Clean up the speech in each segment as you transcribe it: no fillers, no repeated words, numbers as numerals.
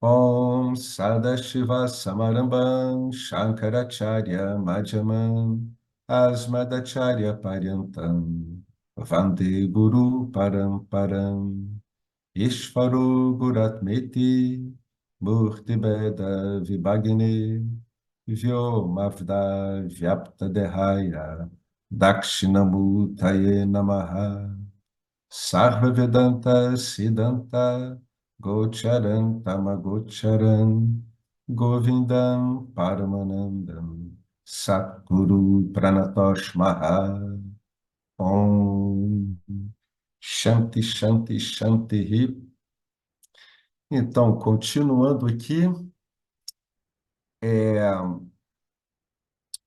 Om Sadashiva Samarambam Shankaracharya Madhyamam Asmadacharya Paryantam Vande Guru Paramparam Ishvaro Guratmeti Murtibeda Vibhagne Vyomavda Vyapta Dehaya Dakshinamutaye Namaha Sarva Vedanta Siddhanta Gocharan Tamagocharan Govindam Paramanandam Satguru Pranatosh Maha Om Shanti Shanti Shanti Hi. Então, continuando aqui,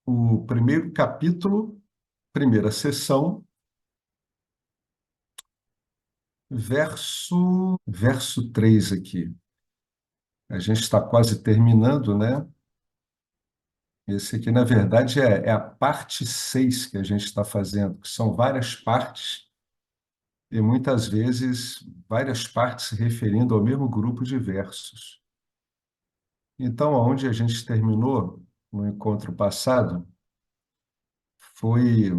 o primeiro capítulo, primeira sessão, verso 3 aqui. A gente está quase terminando, né? Esse aqui, na verdade, é a parte 6 que a gente está fazendo, que são várias partes, e muitas vezes várias partes se referindo ao mesmo grupo de versos. Então, aonde a gente terminou no encontro passado foi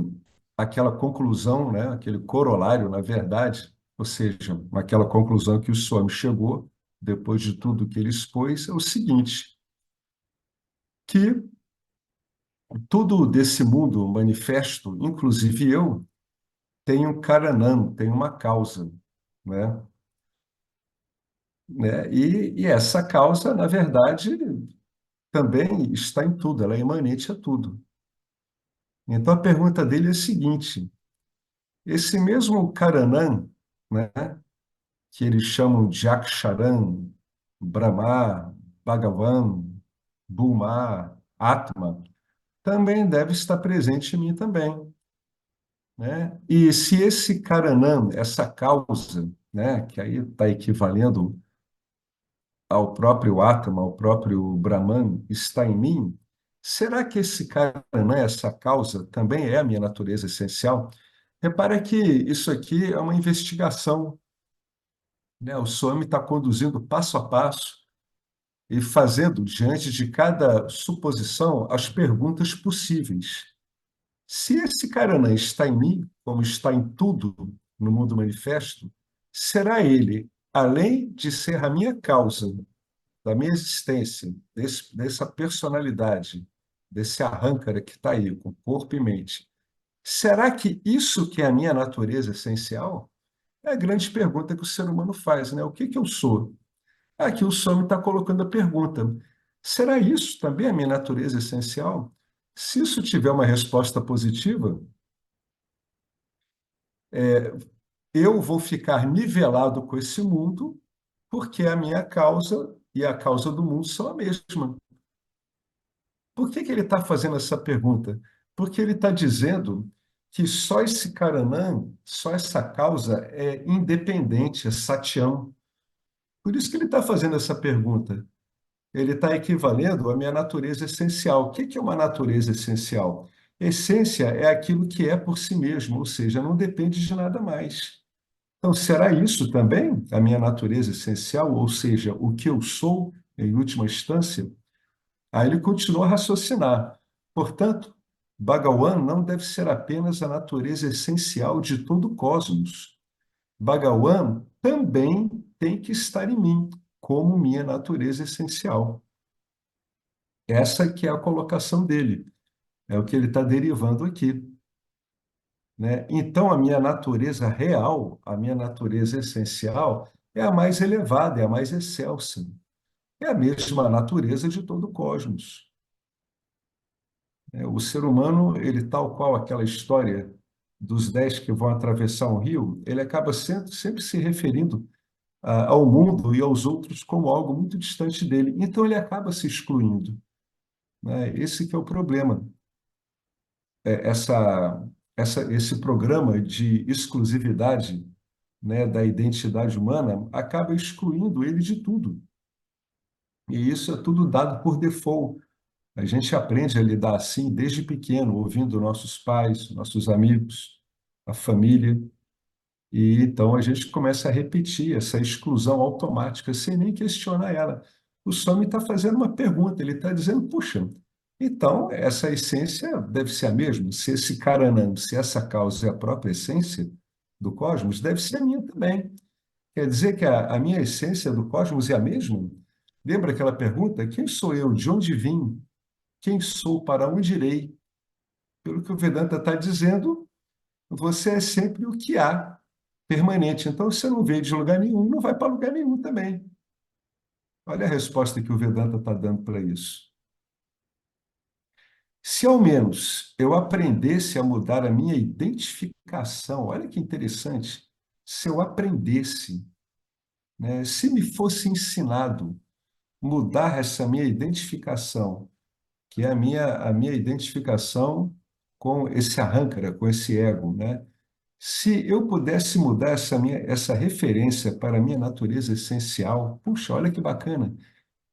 aquela conclusão, né? Aquele corolário, na verdade, ou seja, aquela conclusão que o Swami chegou, depois de tudo que ele expôs, é o seguinte, que tudo desse mundo manifesto, inclusive eu, tem um karanam, tem uma causa, né? E essa causa, na verdade, também está em tudo, ela é imanente a tudo. Então a pergunta dele é a seguinte: esse mesmo karanam, né, que eles chamam de Aksharam, Brahma, Bhagavan, Bhuma, Atma, também deve estar presente em mim também, né? E se esse karanam, essa causa, né, que aí está equivalendo ao próprio Atma, ao próprio Brahman, está em mim, será que esse Karanã, essa causa, também é a minha natureza essencial? Repara que isso aqui é uma investigação, né? O Swami está conduzindo passo a passo e fazendo, diante de cada suposição, as perguntas possíveis. Se esse Karanã está em mim, como está em tudo no mundo manifesto, será ele, além de ser a minha causa, da minha existência, dessa personalidade, desse arrâncara que está aí, com corpo e mente, será que isso que é a minha natureza essencial? É a grande pergunta que o ser humano faz, né? O que que eu sou? Aqui o Swami está colocando a pergunta: será isso também a minha natureza essencial? Se isso tiver uma resposta positiva, eu vou ficar nivelado com esse mundo, porque a minha causa e a causa do mundo são a mesma. Por que que ele está fazendo essa pergunta? Porque ele está dizendo que só esse Karanam, só essa causa é independente, é Satyam. Por isso que ele está fazendo essa pergunta. Ele está equivalendo à minha natureza essencial. O que que é uma natureza essencial? Essência é aquilo que é por si mesmo, ou seja, não depende de nada mais. Então, será isso também a minha natureza essencial, ou seja, o que eu sou, em última instância? Aí ele continua a raciocinar. Portanto, Bhagawan não deve ser apenas a natureza essencial de todo o cosmos. Bhagawan também tem que estar em mim, como minha natureza essencial. Essa que é a colocação dele, é o que ele está derivando aqui, né? Então, a minha natureza real, a minha natureza essencial, é a mais elevada, é a mais excelsa. É a mesma natureza de todo o cosmos. O ser humano, ele tal qual aquela história dos 10 que vão atravessar um rio, ele acaba sempre se referindo ao mundo e aos outros como algo muito distante dele. Então ele acaba se excluindo, né? Esse que é o problema. Esse programa de exclusividade, né, da identidade humana acaba excluindo ele de tudo. E isso é tudo dado por default. A gente aprende a lidar assim desde pequeno, ouvindo nossos pais, nossos amigos, a família, e então a gente começa a repetir essa exclusão automática sem nem questionar ela. O Swami está fazendo uma pergunta, ele está dizendo, puxa, então essa essência deve ser a mesma. Se esse Karanam, se essa causa é a própria essência do cosmos, deve ser a minha também. Quer dizer que a minha essência do cosmos é a mesma? Lembra aquela pergunta? Quem sou eu? De onde vim? Quem sou? Para onde irei? Pelo que o Vedanta está dizendo, você é sempre o que há, permanente. Então, se você não veio de lugar nenhum, não vai para lugar nenhum também. Olha a resposta que o Vedanta está dando para isso. Se ao menos eu aprendesse a mudar a minha identificação, olha que interessante, se eu aprendesse, né, se me fosse ensinado mudar essa minha identificação, que é a minha identificação com esse arrancara, com esse ego, né? Se eu pudesse mudar essa referência para a minha natureza essencial, puxa, olha que bacana.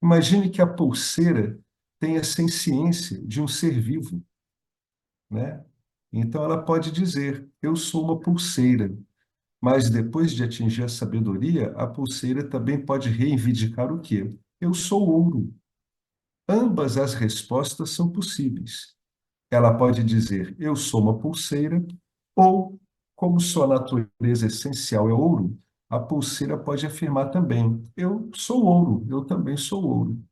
Imagine que a pulseira tem a senciência de um ser vivo, né? Então ela pode dizer: eu sou uma pulseira, mas depois de atingir a sabedoria, a pulseira também pode reivindicar o quê? Eu sou ouro. Ambas as respostas são possíveis. Ela pode dizer: eu sou uma pulseira, ou, como sua natureza essencial é ouro, a pulseira pode afirmar também: eu sou ouro, eu também sou ouro.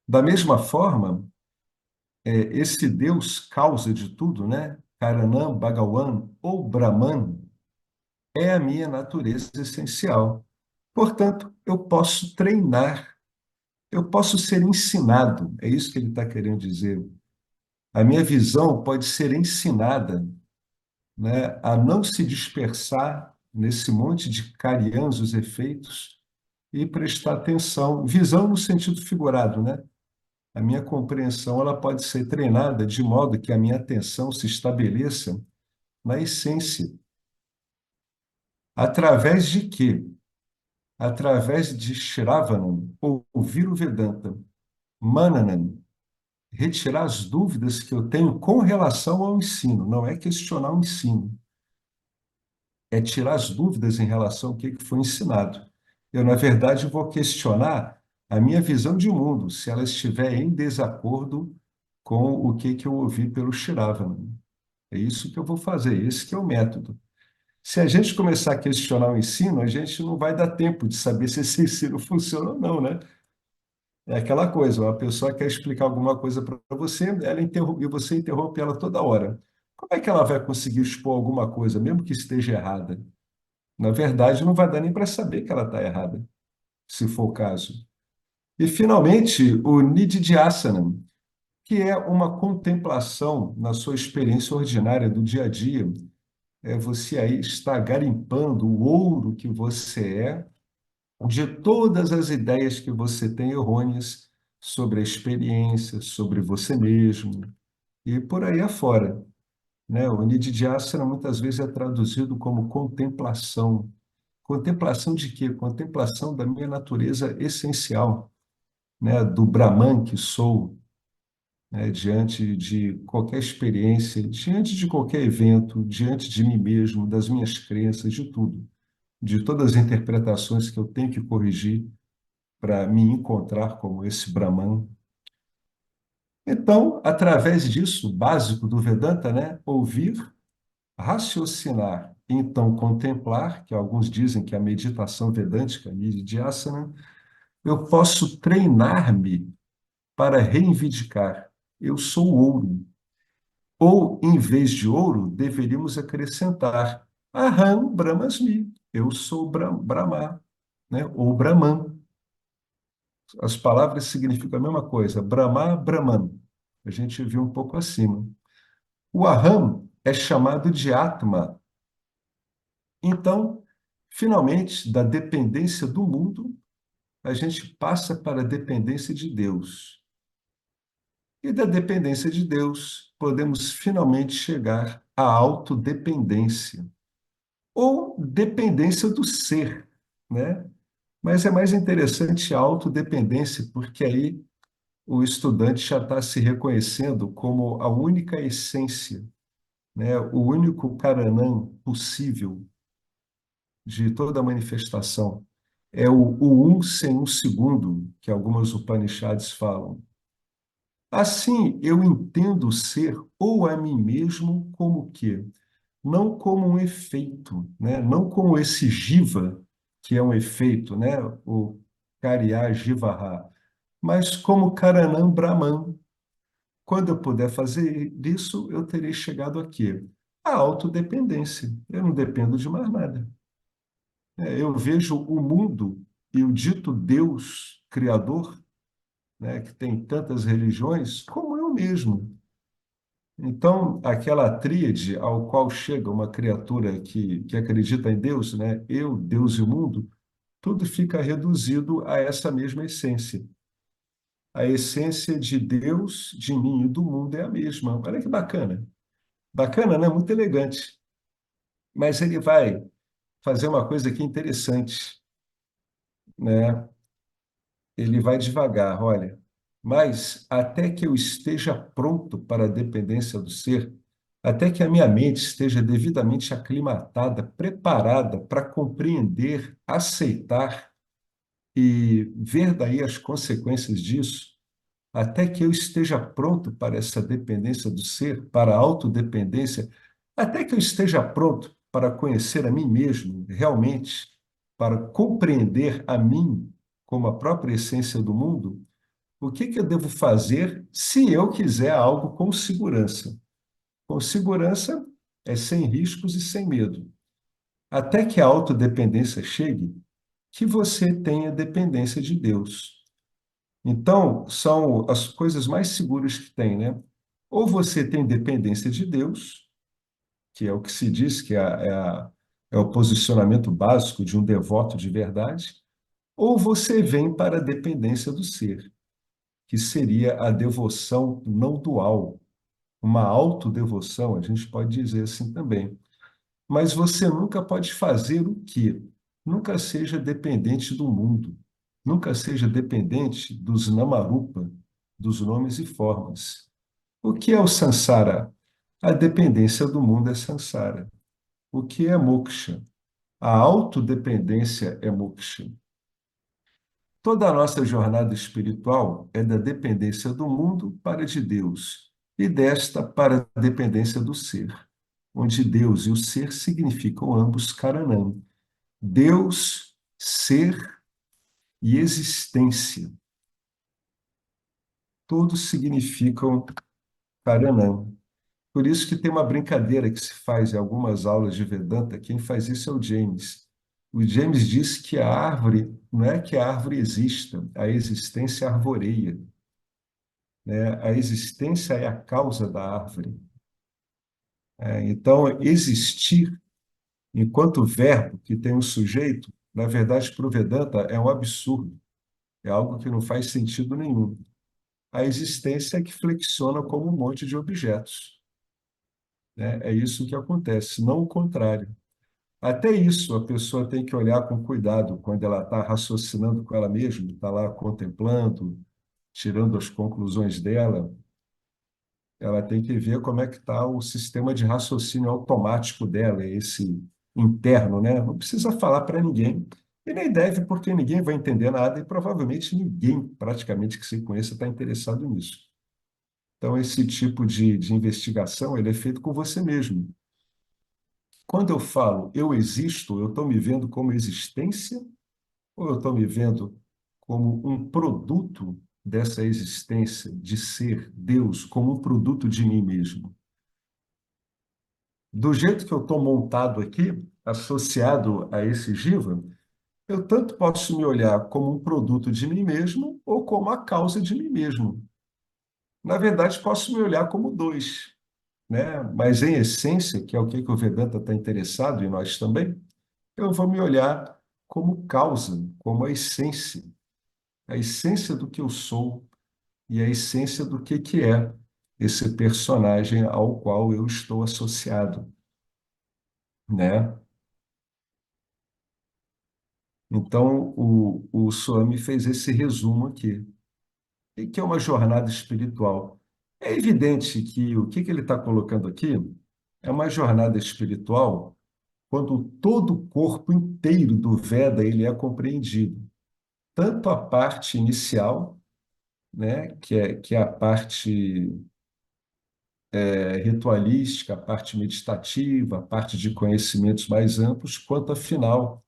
Da mesma forma, esse Deus causa de tudo, né? Karanam, Bhagawan ou Brahman, é a minha natureza essencial. Portanto, eu posso treinar, eu posso ser ensinado, é isso que ele está querendo dizer. A minha visão pode ser ensinada, né, a não se dispersar nesse monte de carianzos efeitos e prestar atenção, visão no sentido figurado, né? A minha compreensão ela pode ser treinada de modo que a minha atenção se estabeleça na essência. Através de quê? Através de Shravanam, ouvir o Vedanta, Mananam, retirar as dúvidas que eu tenho com relação ao ensino, não é questionar o ensino, é tirar as dúvidas em relação ao que foi ensinado. Eu, na verdade, vou questionar a minha visão de mundo, se ela estiver em desacordo com o que eu ouvi pelo Shravanam. É isso que eu vou fazer, esse que é o método. Se a gente começar a questionar o ensino, a gente não vai dar tempo de saber se esse ensino funciona ou não, né? É aquela coisa, uma pessoa quer explicar alguma coisa para você, e você interrompe ela toda hora. Como é que ela vai conseguir expor alguma coisa, mesmo que esteja errada? Na verdade, não vai dar nem para saber que ela está errada, se for o caso. E, finalmente, o Nididhyasana, que é uma contemplação na sua experiência ordinária do dia a dia. Você aí está garimpando o ouro que você é, de todas as ideias que você tem errôneas sobre a experiência, sobre você mesmo, e por aí afora, né? O Nididhyasana muitas vezes é traduzido como contemplação. Contemplação de quê? Contemplação da minha natureza essencial, né? Do Brahman que sou, né? Diante de qualquer experiência, diante de qualquer evento, diante de mim mesmo, das minhas crenças, de tudo, de todas as interpretações que eu tenho que corrigir para me encontrar como esse Brahman. Então, através disso, básico do Vedanta, né? Ouvir, raciocinar, e então contemplar, que alguns dizem que é a meditação vedântica, Nididhyasana, eu posso treinar-me para reivindicar. Eu sou ouro. Ou, em vez de ouro, deveríamos acrescentar Aham Brahmasmi. Eu sou Brahma, né? Ou Brahman. As palavras significam a mesma coisa. Brahma, Brahman. A gente viu um pouco acima. O Aham é chamado de Atma. Então, finalmente, da dependência do mundo, a gente passa para a dependência de Deus. E da dependência de Deus, podemos finalmente chegar à autodependência, ou dependência do ser, né? Mas é mais interessante a autodependência, porque aí o estudante já está se reconhecendo como a única essência, né? O único Karanam possível de toda a manifestação. É o um sem um segundo, que algumas Upanishads falam. Assim, eu entendo o ser ou a mim mesmo como o quê? Não como um efeito, né? Não como esse jiva, que é um efeito, né? O karya jivaha, mas como karanam brahman. Quando eu puder fazer isso, eu terei chegado aqui. A autodependência. Eu não dependo de mais nada. Eu vejo o mundo e o dito Deus criador, né, que tem tantas religiões, como eu mesmo. Então, aquela tríade ao qual chega uma criatura que acredita em Deus, né, eu, Deus e o mundo, tudo fica reduzido a essa mesma essência. A essência de Deus, de mim e do mundo é a mesma. Olha que bacana. Bacana, né? Muito elegante. Mas ele vai fazer uma coisa aqui interessante, né? Ele vai devagar, olha. Mas até que eu esteja pronto para a dependência do ser, até que a minha mente esteja devidamente aclimatada, preparada para compreender, aceitar e ver daí as consequências disso, até que eu esteja pronto para essa dependência do ser, para a autodependência, até que eu esteja pronto para conhecer a mim mesmo realmente, para compreender a mim como a própria essência do mundo, o que que eu devo fazer se eu quiser algo com segurança? Com segurança é sem riscos e sem medo. Até que a autodependência chegue, que você tenha dependência de Deus. Então, são as coisas mais seguras que tem, né? Ou você tem dependência de Deus, que é o que se diz que é o posicionamento básico de um devoto de verdade, ou você vem para a dependência do ser, que seria a devoção não dual, uma autodevoção, a gente pode dizer assim também. Mas você nunca pode fazer o quê? Nunca seja dependente do mundo. Nunca seja dependente dos namarupa, dos nomes e formas. O que é o samsara? A dependência do mundo é samsara. O que é moksha? A autodependência é moksha. Toda a nossa jornada espiritual é da dependência do mundo para de Deus, e desta para a dependência do ser, onde Deus e o ser significam ambos Karanam. Deus, ser e existência, todos significam Karanam. Por isso que tem uma brincadeira que se faz em algumas aulas de Vedanta, quem faz isso é o James. O James diz que a árvore, não é que a árvore exista, a existência arvoreia, né? A existência é a causa da árvore. Então, existir, enquanto verbo que tem um sujeito, na verdade, para o Vedanta é um absurdo, é algo que não faz sentido nenhum. A existência é que flexiona como um monte de objetos, né? É isso que acontece, não o contrário. Até isso a pessoa tem que olhar com cuidado quando ela está raciocinando com ela mesma, está lá contemplando, tirando as conclusões dela. Ela tem que ver como é que está o sistema de raciocínio automático dela, esse interno, né? Não precisa falar para ninguém, e nem deve, porque ninguém vai entender nada, e provavelmente ninguém, praticamente, que se conheça, está interessado nisso. Então, esse tipo de investigação, ele é feito com você mesmo. Quando eu falo eu existo, eu estou me vendo como existência ou eu estou me vendo como um produto dessa existência de ser Deus, como um produto de mim mesmo? Do jeito que eu estou montado aqui, associado a esse jiva, eu tanto posso me olhar como um produto de mim mesmo ou como a causa de mim mesmo. Na verdade, posso me olhar como dois, né? Mas em essência, que é o que o Vedanta está interessado, e nós também, eu vou me olhar como causa, como a essência do que eu sou e a essência do que é esse personagem ao qual eu estou associado, né? Então, o Swami fez esse resumo aqui, e que é uma jornada espiritual. É evidente que o que ele está colocando aqui é uma jornada espiritual quando todo o corpo inteiro do Veda ele é compreendido, tanto a parte inicial, né, que é a parte ritualística, a parte meditativa, a parte de conhecimentos mais amplos, quanto a final,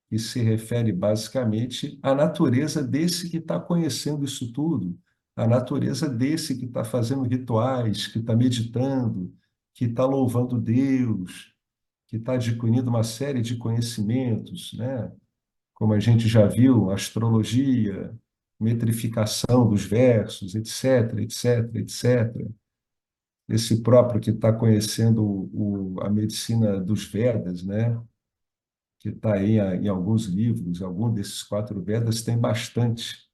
que se refere basicamente à natureza desse que está conhecendo isso tudo, a natureza desse que está fazendo rituais, que está meditando, que está louvando Deus, que está adquirindo uma série de conhecimentos, né? Como a gente já viu, astrologia, metrificação dos versos, etc., etc., etc. Esse próprio que está conhecendo a medicina dos Vedas, né? Que está aí em alguns livros, algum desses quatro Vedas tem bastante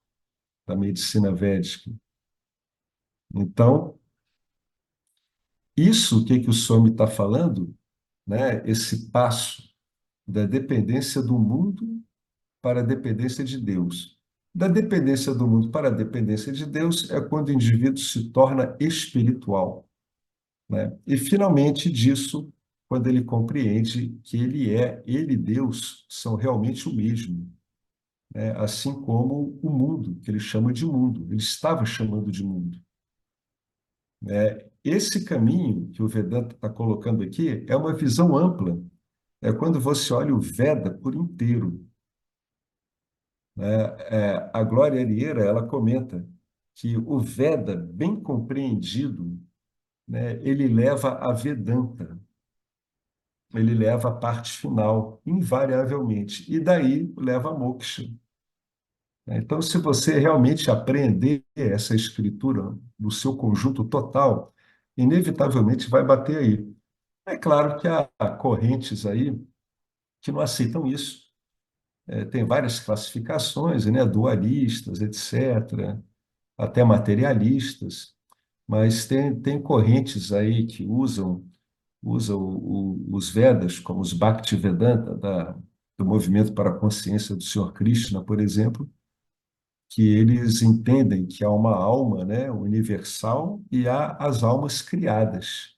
da medicina védica. Então, isso o que, que o Swami está falando, né? Esse passo da dependência do mundo para a dependência de Deus. Da dependência do mundo para a dependência de Deus é quando o indivíduo se torna espiritual, né? E finalmente disso, quando ele compreende que ele e Deus são realmente o mesmo, né? Assim como o mundo, que ele chama de mundo, ele estava chamando de mundo, né? Esse caminho que o Vedanta está colocando aqui é uma visão ampla, é quando você olha o Veda por inteiro, né? A Glória Arieira, ela comenta que o Veda, bem compreendido, né, ele leva a Vedanta, ele leva a parte final, invariavelmente, e daí leva a moksha. Então, se você realmente aprender essa escritura no seu conjunto total, inevitavelmente vai bater aí. É claro que há correntes aí que não aceitam isso. Tem várias classificações, né, dualistas, etc., até materialistas, mas tem correntes aí que usam os Vedas, como os Bhaktivedanta, do movimento para a consciência do Senhor Krishna, por exemplo, que eles entendem que há uma alma, né, universal e há as almas criadas,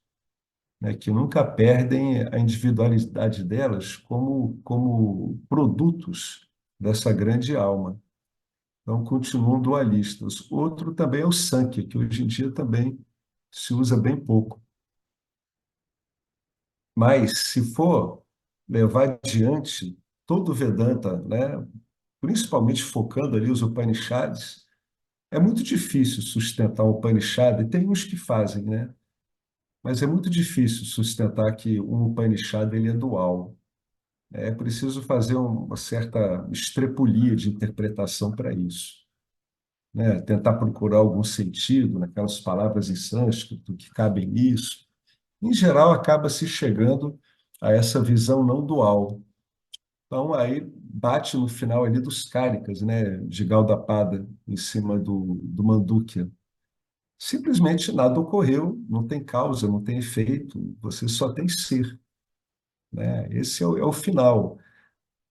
né, que nunca perdem a individualidade delas como produtos dessa grande alma. Então, continuam dualistas. Outro também é o Sankhya, que hoje em dia também se usa bem pouco. Mas, se for levar adiante todo o Vedanta, né, principalmente focando ali os Upanishads, é muito difícil sustentar um Upanishad, e tem uns que fazem, né? Mas é muito difícil sustentar que um Upanishad ele é dual. É preciso fazer uma certa estrepulia de interpretação para isso, né? Tentar procurar algum sentido naquelas palavras em sânscrito que cabem nisso. Em geral, acaba se chegando a essa visão não dual. Então, aí bate no final ali dos Cálicas, né, de Gaudapada, em cima do Mandukya. Simplesmente nada ocorreu, não tem causa, não tem efeito, você só tem ser, né? Esse é o final.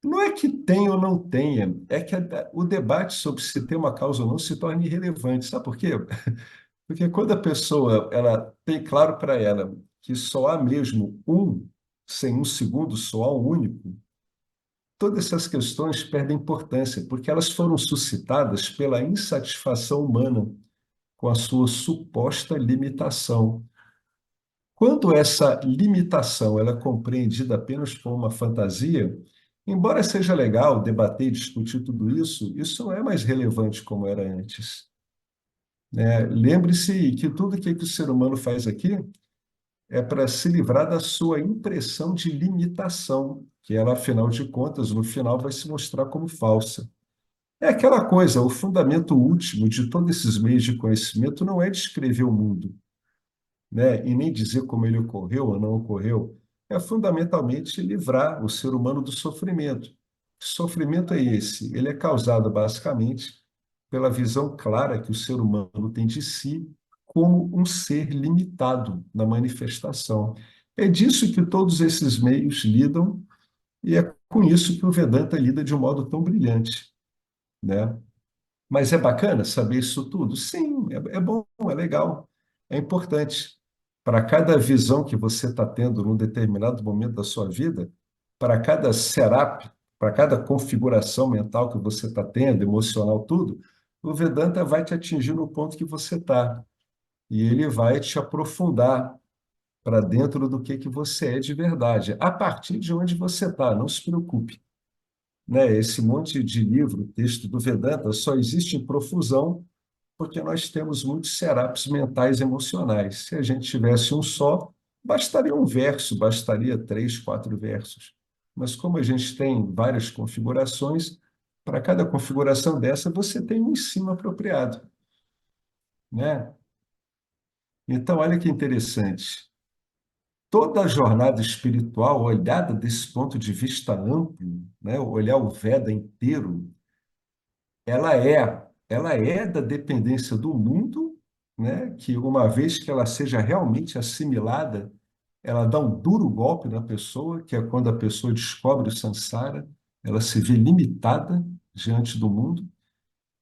Não é que tenha ou não tenha, é que o debate sobre se tem uma causa ou não se torna irrelevante. Sabe por quê? Porque quando a pessoa ela tem claro para ela que só há mesmo um, sem um segundo, só há um único, todas essas questões perdem importância, porque elas foram suscitadas pela insatisfação humana com a sua suposta limitação. Quando essa limitação ela é compreendida apenas como uma fantasia, embora seja legal debater e discutir tudo isso não é mais relevante como era antes, né? Lembre-se que tudo que o ser humano faz aqui é para se livrar da sua impressão de limitação, que ela, afinal de contas, no final vai se mostrar como falsa. É aquela coisa, o fundamento último de todos esses meios de conhecimento não é descrever o mundo, né? E nem dizer como ele ocorreu ou não ocorreu, é fundamentalmente livrar o ser humano do sofrimento. Que sofrimento é esse? Ele é causado basicamente pela visão clara que o ser humano tem de si como um ser limitado na manifestação. É disso que todos esses meios lidam e é com isso que o Vedanta lida de um modo tão brilhante, né? Mas é bacana saber isso tudo? Sim, é bom, é legal, é importante. Para cada visão que você está tendo num determinado momento da sua vida, para cada setup, para cada configuração mental que você está tendo, emocional, tudo, o Vedanta vai te atingir no ponto que você está. E ele vai te aprofundar para dentro do que você é de verdade, a partir de onde você está, não se preocupe. Né? Esse monte de livro, texto do Vedanta, só existe em profusão porque nós temos muitos setups mentais e emocionais. Se a gente tivesse um só, bastaria um verso, bastaria três, quatro versos. Mas como a gente tem várias configurações, para cada configuração dessa você tem um ensino apropriado, né? Então, olha que interessante. Toda a jornada espiritual, olhada desse ponto de vista amplo, né? Olhar o Veda inteiro, ela é da dependência do mundo, né? Que uma vez que ela seja realmente assimilada, ela dá um duro golpe na pessoa, que é quando a pessoa descobre o samsara, ela se vê limitada diante do mundo.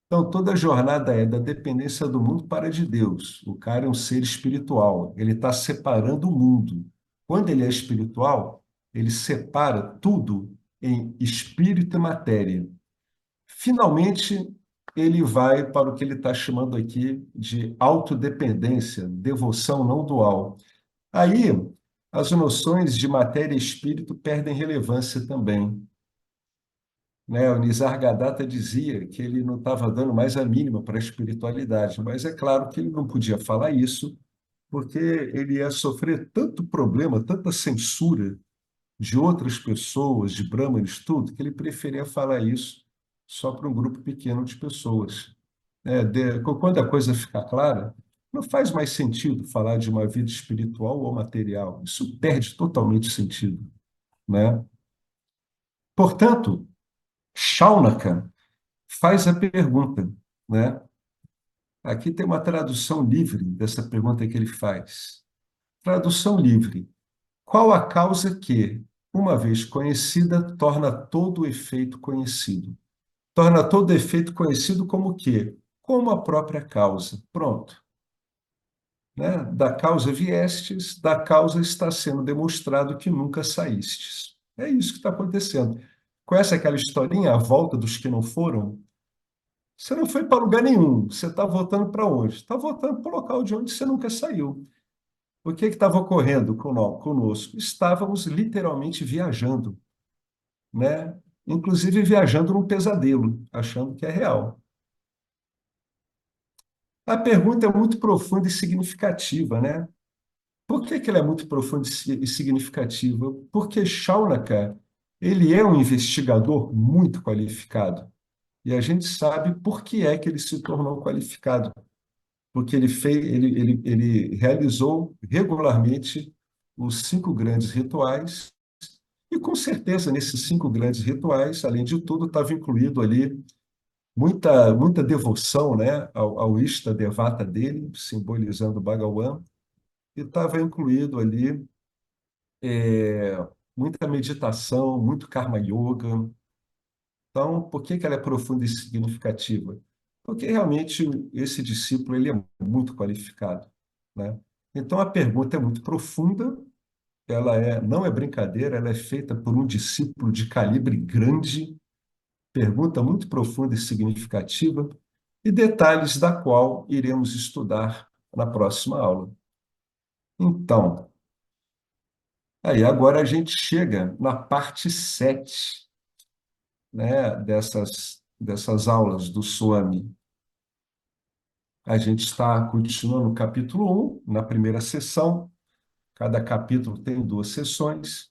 Então, toda a jornada é da dependência do mundo para de Deus. O cara é um ser espiritual, ele está separando o mundo. Quando ele é espiritual, ele separa tudo em espírito e matéria. Finalmente, ele vai para o que ele está chamando aqui de autodependência, devoção não dual. Aí, as noções de matéria e espírito perdem relevância também. Né? O Nisargadatta dizia que ele não estava dando mais a mínima para a espiritualidade, mas é claro que ele não podia falar isso, porque ele ia sofrer tanto problema, tanta censura de outras pessoas, de brahmanes, tudo, que ele preferia falar isso só para um grupo pequeno de pessoas. Quando a coisa ficar clara, não faz mais sentido falar de uma vida espiritual ou material. Isso perde totalmente sentido, né? Portanto, Shaunaka faz a pergunta, né? Aqui tem uma tradução livre dessa pergunta que ele faz. Tradução livre. Qual a causa que, uma vez conhecida, torna todo o efeito conhecido? Torna todo efeito conhecido como o quê? Como a própria causa. Pronto. Né? Da causa viestes, da causa está sendo demonstrado que nunca saístes. É isso que está acontecendo. Conhece aquela historinha, a volta dos que não foram? Você não foi para lugar nenhum. Você está voltando para onde? Está voltando para o local de onde você nunca saiu. O que estava ocorrendo conosco? Estávamos literalmente viajando, né? Inclusive viajando num pesadelo, achando que é real. A pergunta é muito profunda e significativa, né? Por que ela é muito profunda e significativa? Porque Shaunaka, ele é um investigador muito qualificado. E a gente sabe por que é que ele se tornou qualificado. Porque ele realizou regularmente os cinco grandes rituais, e com certeza nesses cinco grandes rituais, além de tudo, estava incluído ali muita devoção, né, ao Ishta Devata dele, simbolizando o Bhagawan, e estava incluído ali é, muita meditação, muito karma yoga. Então, por que ela é profunda e significativa? Porque realmente esse discípulo ele é muito qualificado, né? Então, a pergunta é muito profunda, não é brincadeira, ela é feita por um discípulo de calibre grande, pergunta muito profunda e significativa, e detalhes da qual iremos estudar na próxima aula. Então, aí agora a gente chega na parte 7, né, dessas aulas do Swami. A gente está continuando no capítulo 1, na primeira sessão. Cada capítulo tem duas sessões.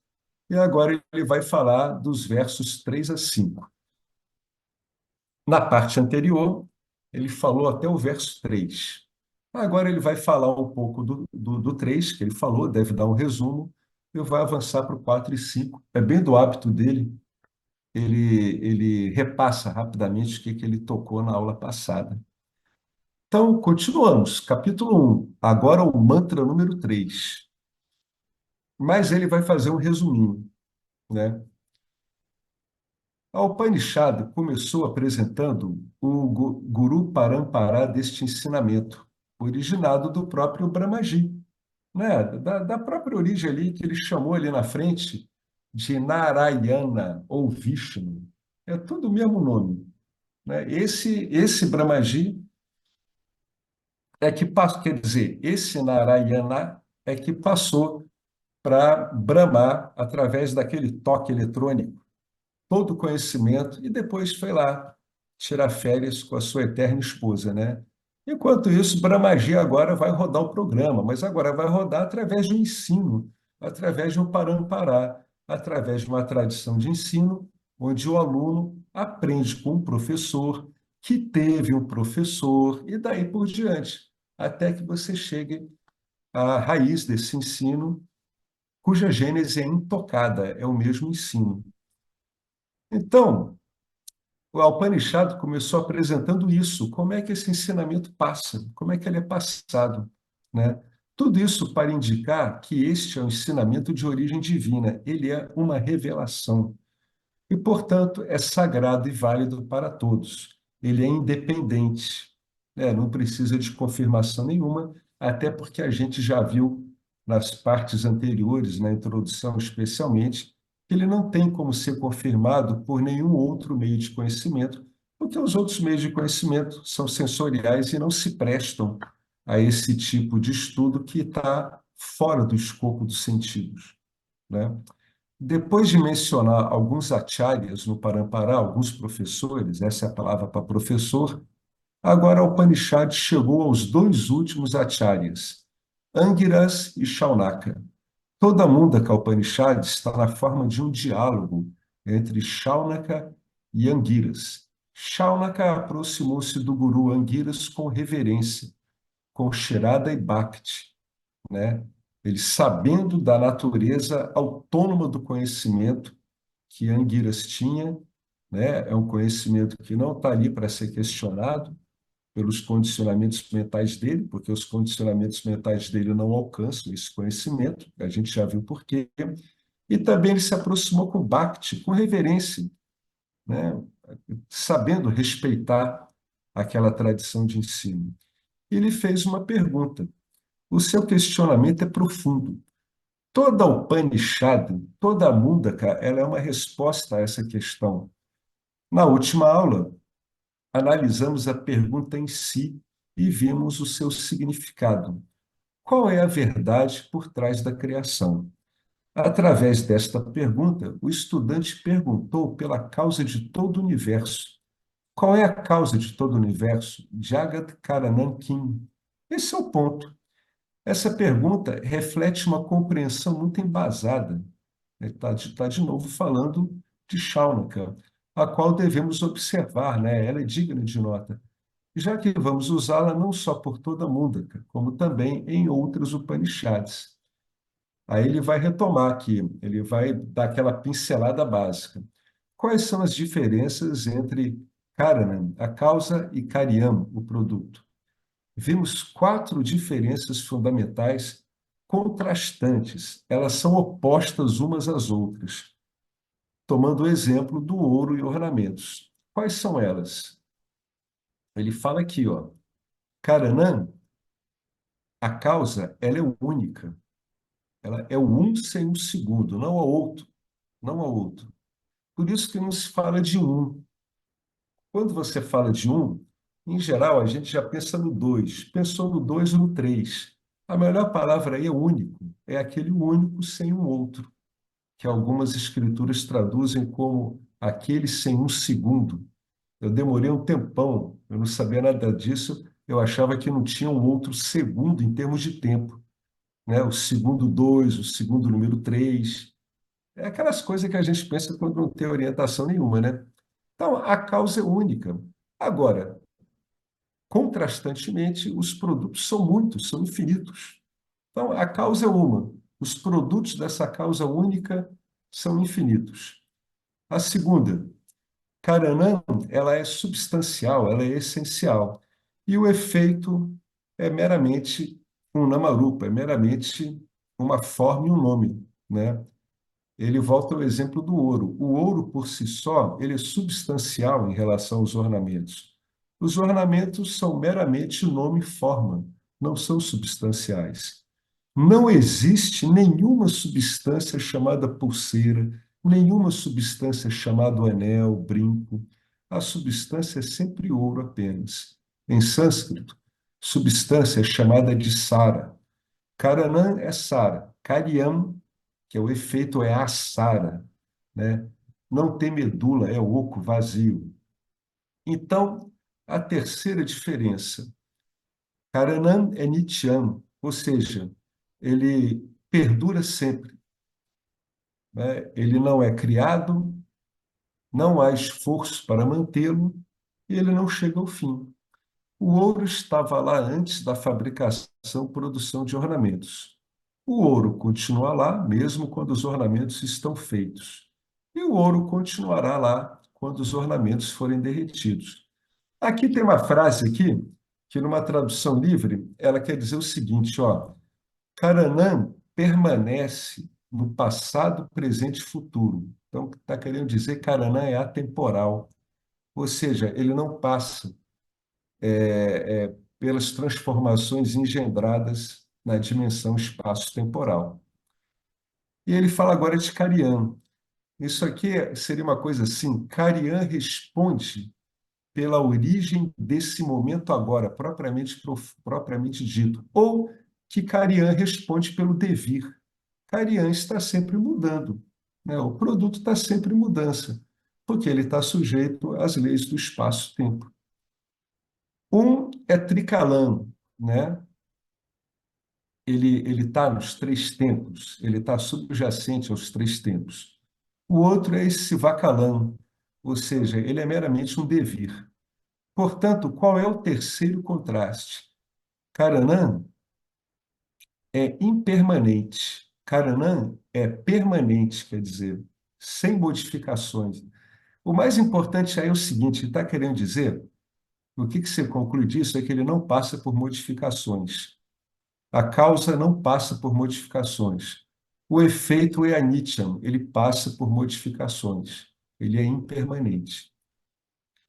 E agora ele vai falar dos versos 3 a 5. Na parte anterior, ele falou até o verso 3. Agora ele vai falar um pouco do 3, que ele falou, deve dar um resumo, e vai avançar para o 4 e 5. É bem do hábito dele, ele repassa rapidamente o que ele tocou na aula passada. Então, continuamos. Capítulo 1. Agora o mantra número 3. Mas ele vai fazer um resuminho, né? A Upanishad começou apresentando o Guru Parampara deste ensinamento, originado do próprio Brahmaji, né? Da própria origem ali que ele chamou ali na frente, de Narayana ou Vishnu. É tudo o mesmo nome, né? Esse Brahmaji é que passou, quer dizer, esse Narayana é que passou para Brahma através daquele toque eletrônico todo o conhecimento e depois foi lá tirar férias com a sua eterna esposa, né? Enquanto isso, Brahmaji agora vai rodar o programa, mas agora vai rodar através de um ensino, através de um parampará, através de uma tradição de ensino, onde o aluno aprende com um professor que teve um professor e daí por diante, até que você chegue à raiz desse ensino, cuja gênese é intocada, é o mesmo ensino. Então, o Upanishad começou apresentando isso, como é que esse ensinamento passa, como é que ele é passado, né? Tudo isso para indicar que este é um ensinamento de origem divina, ele é uma revelação e, portanto, é sagrado e válido para todos. Ele é independente, né? Não precisa de confirmação nenhuma, até porque a gente já viu nas partes anteriores, na introdução especialmente, que ele não tem como ser confirmado por nenhum outro meio de conhecimento, porque os outros meios de conhecimento são sensoriais e não se prestam a esse tipo de estudo que está fora do escopo dos sentidos, né? Depois de mencionar alguns acharyas no Parampará, alguns professores, essa é a palavra para professor, agora o Upanishad chegou aos dois últimos acharyas, Angiras e Shaunaka. Toda a Mundaka Upanishad está na forma de um diálogo entre Shaunaka e Angiras. Shaunaka aproximou-se do guru Angiras com reverência, com Shirada e Bhakti, né? Ele sabendo da natureza autônoma do conhecimento que Anguiras tinha, né? É um conhecimento que não está ali para ser questionado pelos condicionamentos mentais dele, porque os condicionamentos mentais dele não alcançam esse conhecimento, a gente já viu por quê. E também ele se aproximou com Bhakti, com reverência, né? Sabendo respeitar aquela tradição de ensino. Ele fez uma pergunta. O seu questionamento é profundo. Toda Upanishad, toda a Mundaka, ela é uma resposta a essa questão. Na última aula, analisamos a pergunta em si e vimos o seu significado. Qual é a verdade por trás da criação? Através desta pergunta, o estudante perguntou pela causa de todo o universo. Qual é a causa de todo o universo? Jagat Karanam Kim. Esse é o ponto. Essa pergunta reflete uma compreensão muito embasada. Está de novo falando de Shaunaka, a qual devemos observar, né? Ela é digna de nota, já que vamos usá-la não só por toda a Mundaka, como também em outros Upanishads. Aí ele vai retomar aqui, ele vai dar aquela pincelada básica. Quais são as diferenças entre Karanam, a causa, e Karyam, o produto? Vimos quatro diferenças fundamentais contrastantes. Elas são opostas umas às outras, tomando o exemplo do ouro e ornamentos. Quais são elas? Ele fala aqui, ó, Karanã, a causa, ela é única. Ela é o um sem o segundo, não há outro, não há outro. Por isso que não se fala de um. Quando você fala de um, em geral, a gente já pensa no dois. Pensou no dois ou no três. A melhor palavra aí é único. É aquele único sem um outro, que algumas escrituras traduzem como aquele sem um segundo. Eu demorei um tempão, eu não sabia nada disso, eu achava que não tinha um outro segundo em termos de tempo, né? O segundo dois, o segundo número três. É aquelas coisas que a gente pensa quando não tem orientação nenhuma, né? Então, a causa é única. Agora, contrastantemente, os produtos são muitos, são infinitos. Então, a causa é uma. Os produtos dessa causa única são infinitos. A segunda, Karanam, ela é substancial, ela é essencial. E o efeito é meramente um namarupa, é meramente uma forma e um nome, né? Ele volta ao exemplo do ouro. O ouro, por si só, ele é substancial em relação aos ornamentos. Os ornamentos são meramente nome e forma, não são substanciais. Não existe nenhuma substância chamada pulseira, nenhuma substância chamada anel, brinco. A substância é sempre ouro apenas. Em sânscrito, substância é chamada de sara. Karanam é sara. Karyam, que é o efeito, é a sara, né? Não tem medula, é oco, vazio. Então, a terceira diferença, Karanam é Nityam, ou seja, ele perdura sempre, né? Ele não é criado, não há esforço para mantê-lo e ele não chega ao fim. O ouro estava lá antes da fabricação e produção de ornamentos. O ouro continua lá mesmo quando os ornamentos estão feitos. E o ouro continuará lá quando os ornamentos forem derretidos. Aqui tem uma frase aqui que numa tradução livre, ela quer dizer o seguinte, ó: Karanam permanece no passado, presente e futuro. Então, está querendo dizer que Karanam é atemporal, ou seja, ele não passa pelas transformações engendradas na dimensão espaço-temporal. E ele fala agora de Carian. Isso aqui seria uma coisa assim: Carian responde pela origem desse momento agora, propriamente dito, ou que Carian responde pelo devir. Carian está sempre mudando, né? O produto está sempre em mudança, porque ele está sujeito às leis do espaço-tempo. Um é Tricalão, né? Ele está nos três tempos, ele está subjacente aos três tempos. O outro é esse Vacalão, ou seja, ele é meramente um devir. Portanto, qual é o terceiro contraste? Karanam é impermanente. Karanam é permanente, quer dizer, sem modificações. O mais importante aí é o seguinte: está querendo dizer, o que você conclui disso é que ele não passa por modificações. A causa não passa por modificações. O efeito é anicam, ele passa por modificações. Ele é impermanente.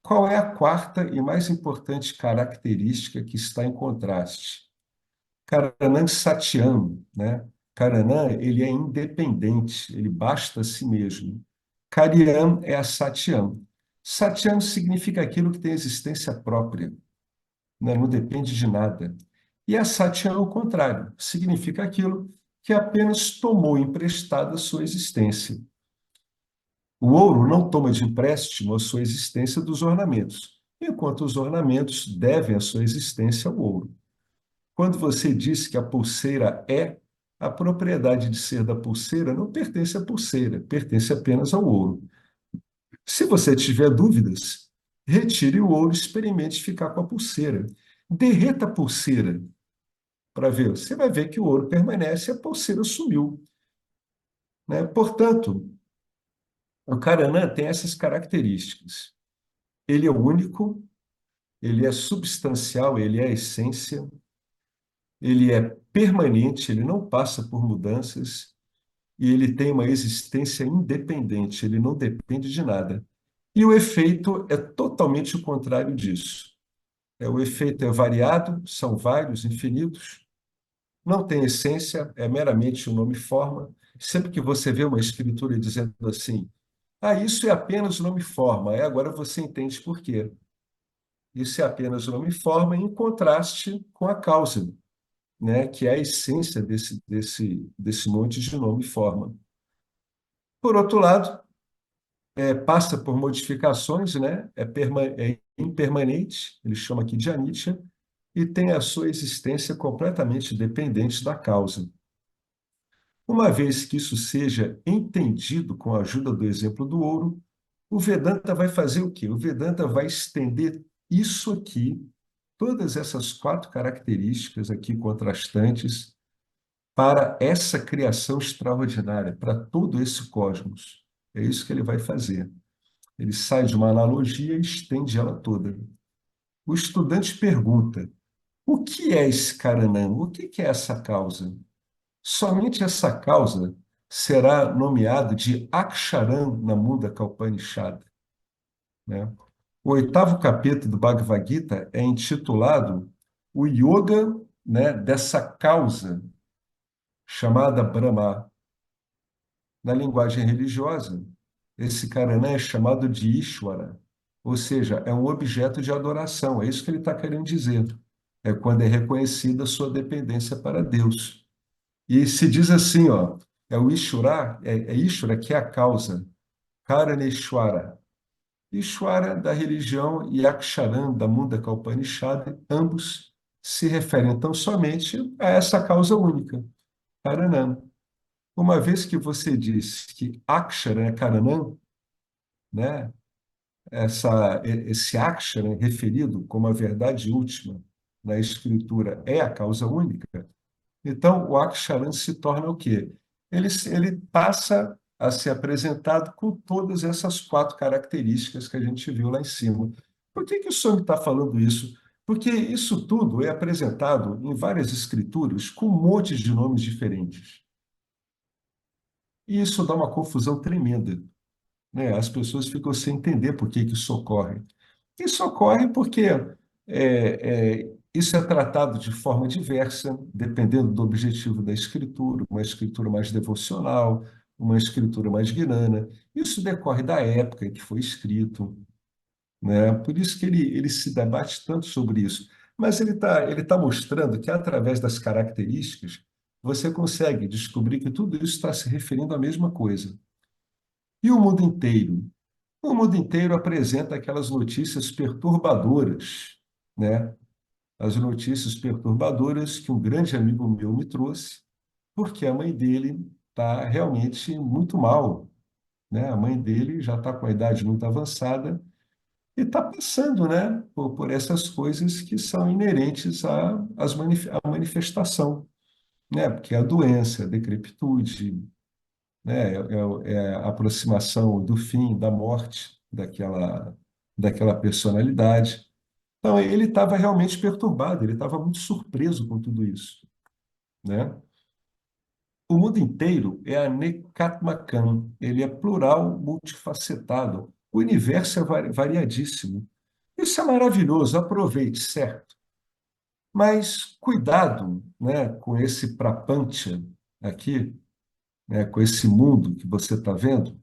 Qual é a quarta e mais importante característica que está em contraste? Karanam Satyam, né? Karanam, ele é independente, ele basta a si mesmo. Karyam é a Satyam. Satyam significa aquilo que tem existência própria, né? Não depende de nada. E a Satyam é o contrário, significa aquilo que apenas tomou emprestada a sua existência. O ouro não toma de empréstimo a sua existência dos ornamentos, enquanto os ornamentos devem a sua existência ao ouro. Quando você diz que a pulseira é, a propriedade de ser da pulseira não pertence à pulseira, pertence apenas ao ouro. Se você tiver dúvidas, retire o ouro e experimente ficar com a pulseira. Derreta a pulseira para ver. Você vai ver que o ouro permanece e a pulseira sumiu, né? Portanto, o Karanã tem essas características. Ele é único, ele é substancial, ele é a essência, ele é permanente, ele não passa por mudanças e ele tem uma existência independente, ele não depende de nada. E o efeito é totalmente o contrário disso. O efeito é variado, são vários, infinitos, não tem essência, é meramente o nome e forma. Sempre que você vê uma escritura dizendo assim, ah, isso é apenas o nome e forma, aí agora você entende por quê. Isso é apenas o nome e forma em contraste com a causa, né, que é a essência desse monte de nome e forma. Por outro lado, passa por modificações, né, é impermanente, ele chama aqui de anicca, e tem a sua existência completamente dependente da causa. Uma vez que isso seja entendido com a ajuda do exemplo do ouro, o Vedanta vai fazer o quê? O Vedanta vai estender isso aqui, todas essas quatro características aqui contrastantes, para essa criação extraordinária, para todo esse cosmos. É isso que ele vai fazer. Ele sai de uma analogia e estende ela toda. O estudante pergunta: o que é esse Karanam? O que é essa causa? Somente essa causa será nomeado de Aksharam na Mundaka Upanishad, né? O oitavo capítulo do Bhagavad Gita é intitulado O Yoga, né, dessa causa, chamada Brahma. Na linguagem religiosa, esse Karanã é chamado de Ishvara, ou seja, é um objeto de adoração. É isso que ele está querendo dizer. É quando é reconhecida a sua dependência para Deus. E se diz assim, ó, é o Ishvara, é Ishvara que é a causa, Karaneshwara. Ishvara da religião e Aksharan da Mundaka Upanishad, ambos se referem então somente a essa causa única, Karanam. Uma vez que você diz que Akshara é Karanam, né? Esse Akshara referido como a verdade última na escritura é a causa única, então o Aksharan se torna o quê? Ele passa a ser apresentado com todas essas quatro características que a gente viu lá em cima. Por que que o Swami está falando isso? Porque isso tudo é apresentado em várias escrituras com um monte de nomes diferentes. E isso dá uma confusão tremenda, né? As pessoas ficam sem entender por que que isso ocorre. Isso ocorre porque isso é tratado de forma diversa, dependendo do objetivo da escritura, uma escritura mais devocional, uma escritura mais guiana. Isso decorre da época em que foi escrito, né? Por isso que ele se debate tanto sobre isso. Mas ele tá mostrando que, através das características, você consegue descobrir que tudo isso está se referindo à mesma coisa. E o mundo inteiro? O mundo inteiro apresenta aquelas notícias perturbadoras, né? As notícias perturbadoras que um grande amigo meu me trouxe, porque a mãe dele está realmente muito mal, né? A mãe dele já está com a idade muito avançada e está passando, né, por essas coisas que são inerentes à manifestação, né? Porque a doença, a decrepitude, né? É a aproximação do fim, da morte daquela personalidade. Então, ele estava realmente perturbado, ele estava muito surpreso com tudo isso, né? O mundo inteiro é Anekatmakam, ele é plural, multifacetado. O universo é variadíssimo. Isso é maravilhoso, aproveite, certo? Mas cuidado, né, com esse prapancha aqui, né, com esse mundo que você está vendo,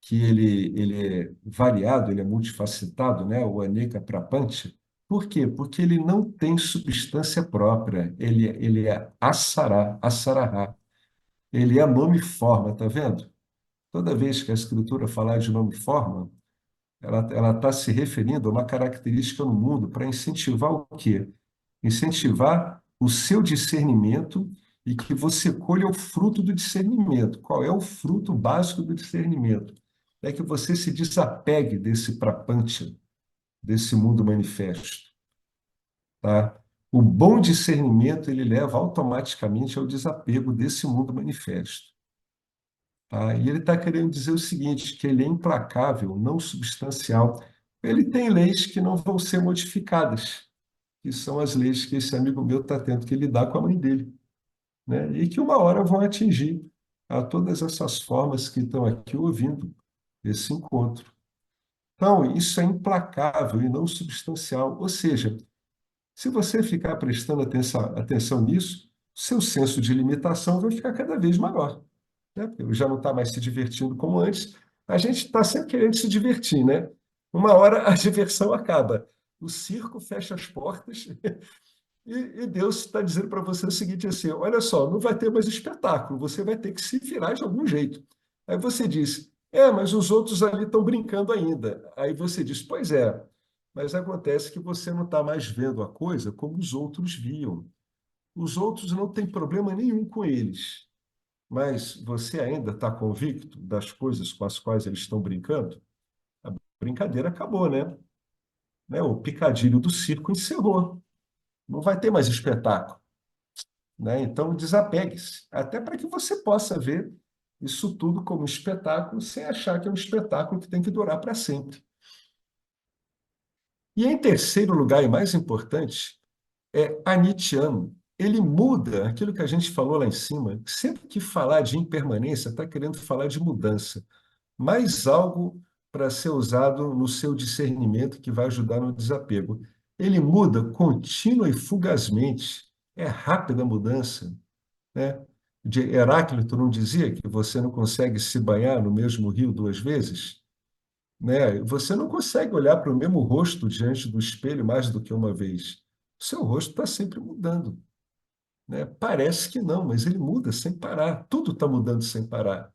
que ele é variado, ele é multifacetado, né? O Aneka Prapancha. Por quê? Porque ele não tem substância própria. Ele é assará, assarahá. Ele é nome e forma, tá vendo? Toda vez que a escritura falar de nome e forma, ela está se referindo a uma característica no mundo para incentivar o quê? Incentivar o seu discernimento e que você colha o fruto do discernimento. Qual é o fruto básico do discernimento? É que você se desapegue desse prapancha, desse mundo manifesto, tá? O bom discernimento, ele leva automaticamente ao desapego desse mundo manifesto, tá? E ele está querendo dizer o seguinte, que ele é implacável, não substancial. Ele tem leis que não vão ser modificadas, que são as leis que esse amigo meu está tendo que lidar com a mãe dele, né? E que uma hora vão atingir a todas essas formas que estão aqui ouvindo esse encontro. Então, isso é implacável e não substancial. Ou seja, se você ficar prestando atenção nisso, seu senso de limitação vai ficar cada vez maior, né? Porque já não está mais se divertindo como antes. A gente está sempre querendo se divertir, né? Uma hora a diversão acaba. O circo fecha as portas e Deus está dizendo para você o seguinte assim, olha só, não vai ter mais espetáculo, você vai ter que se virar de algum jeito. Aí você diz, mas os outros ali estão brincando ainda. Aí você diz, pois é, mas acontece que você não está mais vendo a coisa como os outros viam. Os outros não têm problema nenhum com eles, mas você ainda está convicto das coisas com as quais eles estão brincando? A brincadeira acabou, né? O picadilho do circo encerrou. Não vai ter mais espetáculo, né? Então, desapegue-se, até para que você possa ver isso tudo como um espetáculo, sem achar que é um espetáculo que tem que durar para sempre. E em terceiro lugar, e mais importante, é Anitiano. Ele muda aquilo que a gente falou lá em cima. Sempre que falar de impermanência, está querendo falar de mudança. Mais algo para ser usado no seu discernimento que vai ajudar no desapego. Ele muda contínua e fugazmente. É rápida a mudança, né? De Heráclito não dizia que você não consegue se banhar no mesmo rio duas vezes? Né? Você não consegue olhar para o mesmo rosto diante do espelho mais do que uma vez. O seu rosto está sempre mudando, né? Parece que não, mas ele muda sem parar. Tudo está mudando sem parar,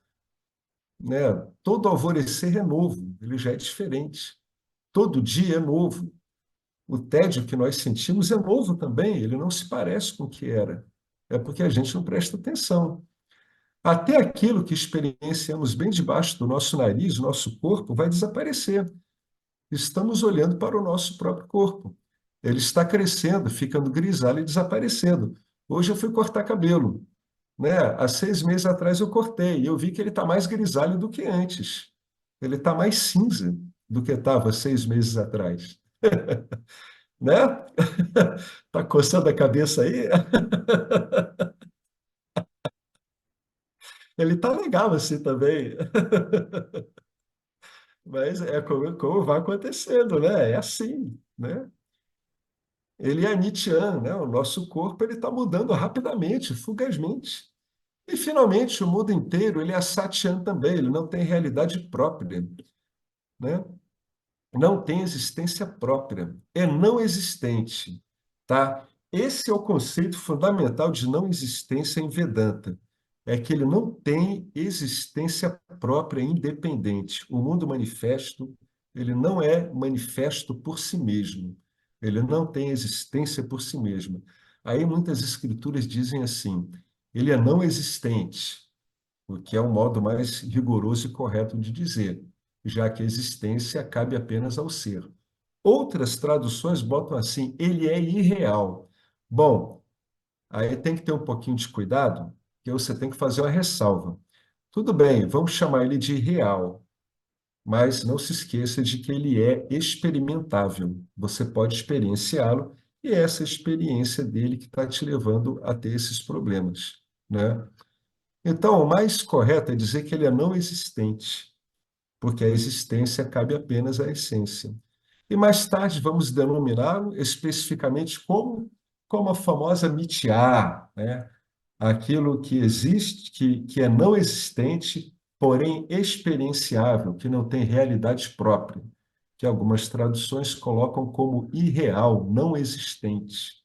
né? Todo alvorecer é novo, ele já é diferente. Todo dia é novo. O tédio que nós sentimos é novo também, ele não se parece com o que era. É porque a gente não presta atenção. Até aquilo que experienciamos bem debaixo do nosso nariz, nosso corpo, vai desaparecer. Estamos olhando para o nosso próprio corpo. Ele está crescendo, ficando grisalho e desaparecendo. Hoje eu fui cortar cabelo, né? Há 6 meses atrás eu cortei e eu vi que ele está mais grisalho do que antes. Ele está mais cinza do que estava 6 meses atrás, né? Tá coçando a cabeça aí? Ele tá legal assim também. Mas é como vai acontecendo, né? É assim, né? Ele é Nietzscheano, né? O nosso corpo ele está mudando rapidamente, fugazmente. E finalmente o mundo inteiro ele é Satchian também. Ele não tem realidade própria, né? Não tem existência própria, é não existente, tá? Esse é o conceito fundamental de não existência em Vedanta. É que ele não tem existência própria independente. O mundo manifesto, ele não é manifesto por si mesmo. Ele não tem existência por si mesmo. Aí muitas escrituras dizem assim: ele é não existente, o que é o modo mais rigoroso e correto de dizer, já que a existência cabe apenas ao ser. Outras traduções botam assim: ele é irreal. Bom, aí tem que ter um pouquinho de cuidado, que você tem que fazer uma ressalva. Tudo bem, vamos chamar ele de real, mas não se esqueça de que ele é experimentável. Você pode experienciá-lo e é essa experiência dele que está te levando a ter esses problemas, né? Então, o mais correto é dizer que ele é não existente, porque a existência cabe apenas à essência. E mais tarde vamos denominá-lo especificamente como a famosa mitiá, né? Aquilo que existe, que é não existente, porém experienciável, que não tem realidade própria, que algumas traduções colocam como irreal, não existente.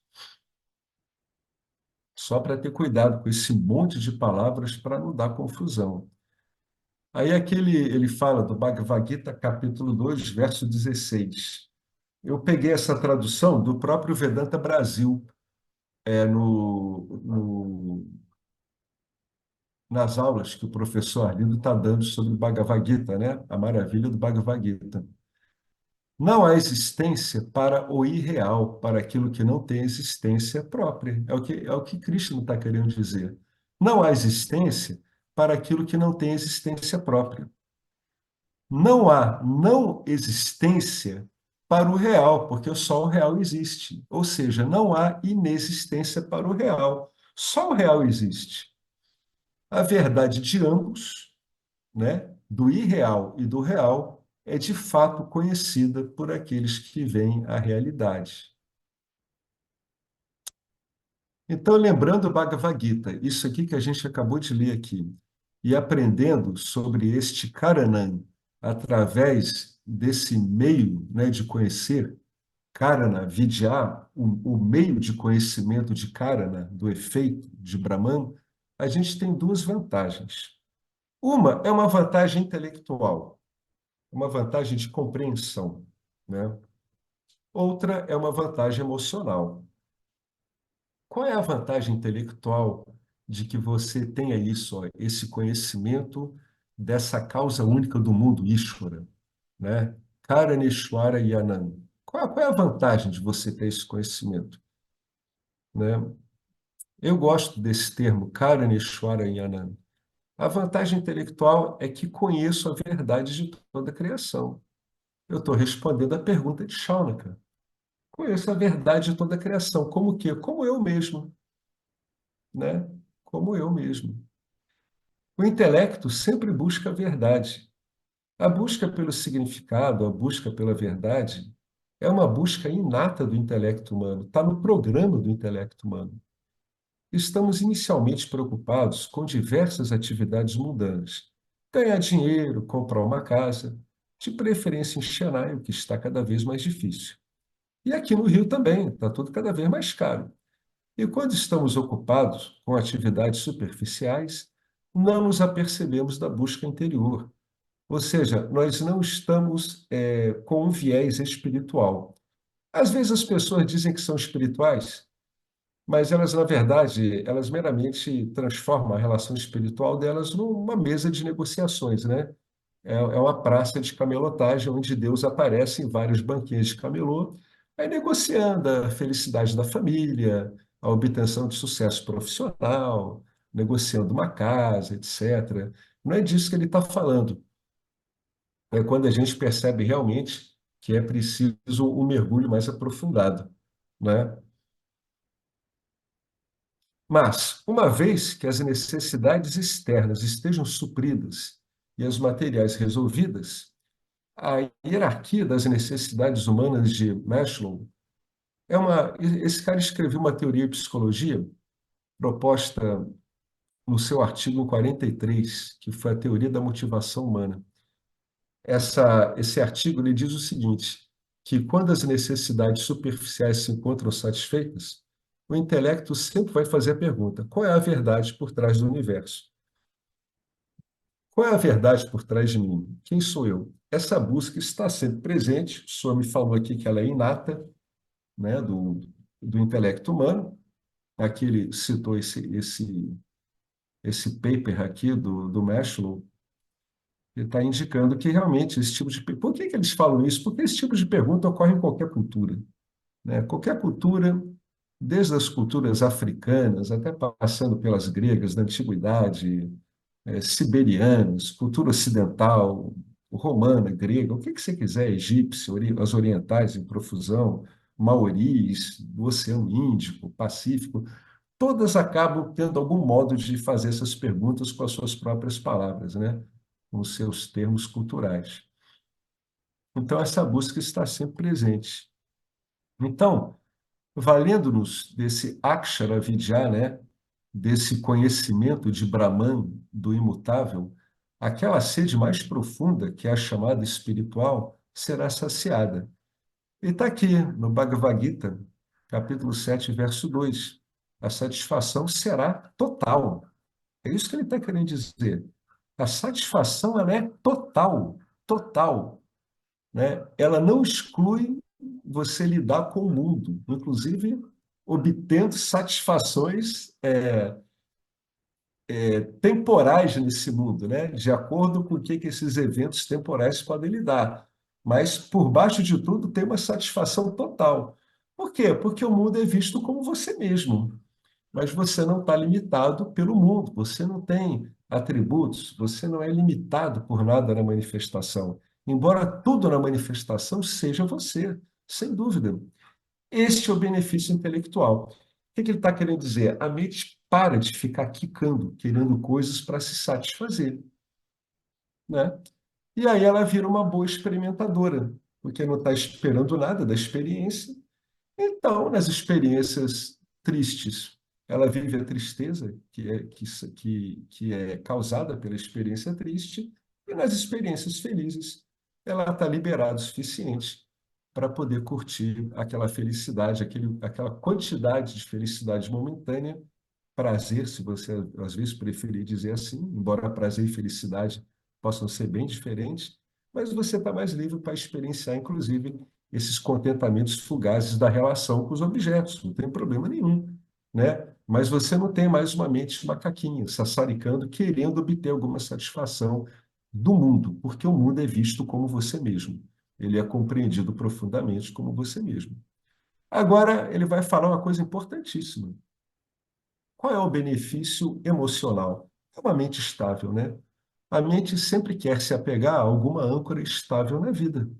Só para ter cuidado com esse monte de palavras para não dar confusão. Aí ele fala do Bhagavad Gita, capítulo 2 verso 16. Eu peguei essa tradução do próprio Vedanta Brasil, nas aulas que o professor Arlindo está dando sobre o Bhagavad Gita, né? A maravilha do Bhagavad Gita. Não há existência para o irreal, para aquilo que não tem existência própria. É o que Krishna está querendo dizer. Não há existência para aquilo que não tem existência própria. Não há não existência para o real, porque só o real existe. Ou seja, não há inexistência para o real. Só o real existe. A verdade de ambos, né, do irreal e do real, é de fato conhecida por aqueles que veem a realidade. Então, lembrando o Bhagavad Gita, isso aqui que a gente acabou de ler aqui, e aprendendo sobre este Karanam através desse meio, né, de conhecer, Karana, Vidya, o meio de conhecimento de Karana, do efeito de Brahman, a gente tem duas vantagens. Uma é uma vantagem intelectual, uma vantagem de compreensão, né? Outra é uma vantagem emocional. Qual é a vantagem intelectual de que você tenha isso, ó, esse conhecimento dessa causa única do mundo, Ishvara, né? Karaneshwara Yanam. Qual é a vantagem de você ter esse conhecimento, né? Eu gosto desse termo, Karaneshwara Yanam. A vantagem intelectual é que conheço a verdade de toda a criação. Eu estou respondendo a pergunta de Shaunaka. Conheço a verdade de toda a criação. Como que? Como eu mesmo, né? Como eu mesmo. O intelecto sempre busca a verdade. A busca pelo significado, a busca pela verdade, é uma busca inata do intelecto humano. Está no programa do intelecto humano. estamos inicialmente preocupados com diversas atividades mundanas. Ganhar dinheiro, comprar uma casa, de preferência em Chennai, o que está cada vez mais difícil. E aqui no Rio também, está tudo cada vez mais caro. E quando estamos ocupados com atividades superficiais, não nos apercebemos da busca interior. Ou seja, nós não estamos com um viés espiritual. Às vezes as pessoas dizem que são espirituais, mas elas, na verdade, elas meramente transformam a relação espiritual delas numa mesa de negociações, né? É uma praça de camelotagem onde Deus aparece em vários banquinhos de camelô, aí negociando a felicidade da família, a obtenção de sucesso profissional, negociando uma casa, etc. Não é disso que ele está falando. É quando a gente percebe realmente que é preciso um mergulho mais aprofundado, né? Mas, uma vez que as necessidades externas estejam supridas e as materiais resolvidas, a hierarquia das necessidades humanas de Maslow é uma. Esse cara escreveu uma teoria de psicologia proposta no seu artigo 43, que foi a teoria da motivação humana. Esse artigo ele diz o seguinte, que quando as necessidades superficiais se encontram satisfeitas, o intelecto sempre vai fazer a pergunta: qual é a verdade por trás do universo? Qual é a verdade por trás de mim? Quem sou eu? Essa busca está sempre presente. O senhor me falou aqui que ela é inata, né, do intelecto humano. Aqui ele citou esse paper aqui do Maslow. Ele está indicando que realmente esse tipo de... Por que eles falam isso? Porque esse tipo de pergunta ocorre em qualquer cultura, né? Qualquer cultura, desde as culturas africanas, até passando pelas gregas da antiguidade, siberianas, cultura ocidental, romana, grega, o que você quiser, egípcio, as orientais em profusão, maoris, do Oceano Índico, Pacífico, todas acabam tendo algum modo de fazer essas perguntas com as suas próprias palavras, né? Com os seus termos culturais. Então, essa busca está sempre presente. Então, valendo-nos desse Akshara Vidya, né? Desse conhecimento de Brahman, do imutável, aquela sede mais profunda, que é a chamada espiritual, será saciada. E está aqui, no Bhagavad Gita, capítulo 7, verso 2. A satisfação será total. É isso que ele está querendo dizer. A satisfação ela é total, total, né? Ela não exclui você lidar com o mundo, inclusive obtendo satisfações temporais nesse mundo, né? De acordo com o que esses eventos temporais podem lhe dar. Mas, por baixo de tudo, tem uma satisfação total. Por quê? Porque o mundo é visto como você mesmo. Mas você não está limitado pelo mundo, você não tem atributos, você não é limitado por nada na manifestação. Embora tudo na manifestação seja você, sem dúvida. Este é o benefício intelectual. O que ele está querendo dizer? A mente para de ficar quicando, querendo coisas para se satisfazer, né? E aí ela vira uma boa experimentadora, porque não está esperando nada da experiência. Então, nas experiências tristes, ela vive a tristeza que é causada pela experiência triste, e nas experiências felizes, ela está liberada o suficiente para poder curtir aquela felicidade, aquela quantidade de felicidade momentânea, prazer, se você às vezes preferir dizer assim, embora prazer e felicidade possam ser bem diferentes, mas você está mais livre para experienciar, inclusive, esses contentamentos fugazes da relação com os objetos, não tem problema nenhum, né? Mas você não tem mais uma mente macaquinha, sassaricando, querendo obter alguma satisfação do mundo, porque o mundo é visto como você mesmo. Ele é compreendido profundamente como você mesmo. Agora, ele vai falar uma coisa importantíssima. Qual é o benefício emocional? É uma mente estável, né? A mente sempre quer se apegar a alguma âncora estável na vida.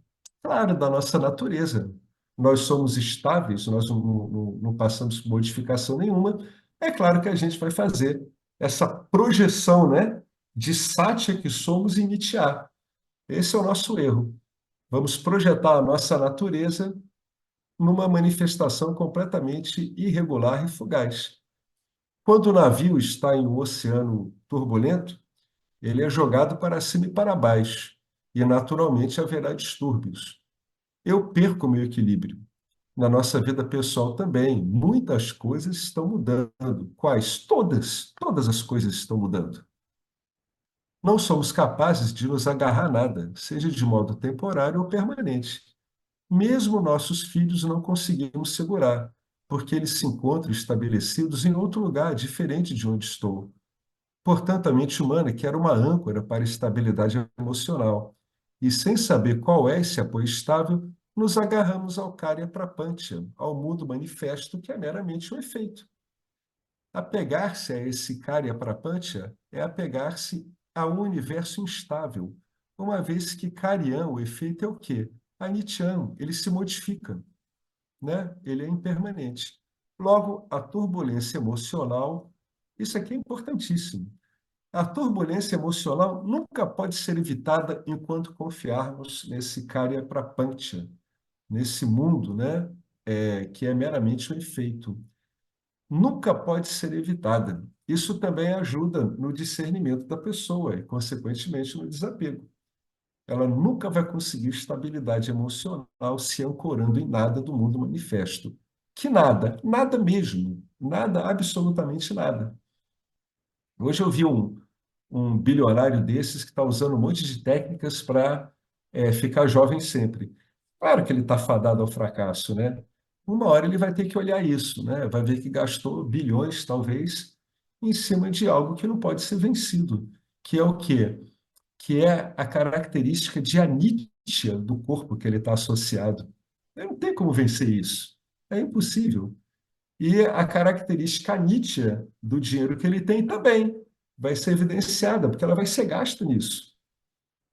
Claro, da nossa natureza. Nós somos estáveis, nós não passamos por modificação nenhuma. É claro que a gente vai fazer essa projeção, né, de sátia que somos em Nietzsche. Esse é o nosso erro. Vamos projetar a nossa natureza numa manifestação completamente irregular e fugaz. Quando o navio está em um oceano turbulento, ele é jogado para cima e para baixo, e naturalmente haverá distúrbios. Eu perco meu equilíbrio. Na nossa vida pessoal também, muitas coisas estão mudando. Quais? Todas, todas as coisas estão mudando. Não somos capazes de nos agarrar a nada, seja de modo temporário ou permanente. Mesmo nossos filhos não conseguimos segurar, porque eles se encontram estabelecidos em outro lugar, diferente de onde estou. Portanto, a mente humana quer uma âncora para a estabilidade emocional. E sem saber qual é esse apoio estável, nos agarramos ao Karya Prapancha, ao mundo manifesto, que é meramente um efeito. Apegar-se a esse Karya Prapancha é apegar-se a um universo instável, uma vez que Karyan, o efeito, é o quê? Anichan, ele se modifica, né? Ele é impermanente. Logo, a turbulência emocional, isso aqui é importantíssimo. A turbulência emocional nunca pode ser evitada enquanto confiarmos nesse Karya Prapancha, nesse mundo, né? Que é meramente um efeito. Nunca pode ser evitada. Isso também ajuda no discernimento da pessoa e, consequentemente, no desapego. Ela nunca vai conseguir estabilidade emocional se ancorando em nada do mundo manifesto. Que nada, nada mesmo, nada, absolutamente nada. Hoje eu vi um bilionário desses que está usando um monte de técnicas para ficar jovem sempre. Claro que ele está fadado ao fracasso, né? Uma hora ele vai ter que olhar isso, né? Vai ver que gastou bilhões, talvez, em cima de algo que não pode ser vencido, que é o quê? Que é a característica de anítia do corpo que ele está associado. Ele não tem como vencer isso. É impossível. E a característica nítia do dinheiro que ele tem também vai ser evidenciada, porque ela vai ser gasta nisso.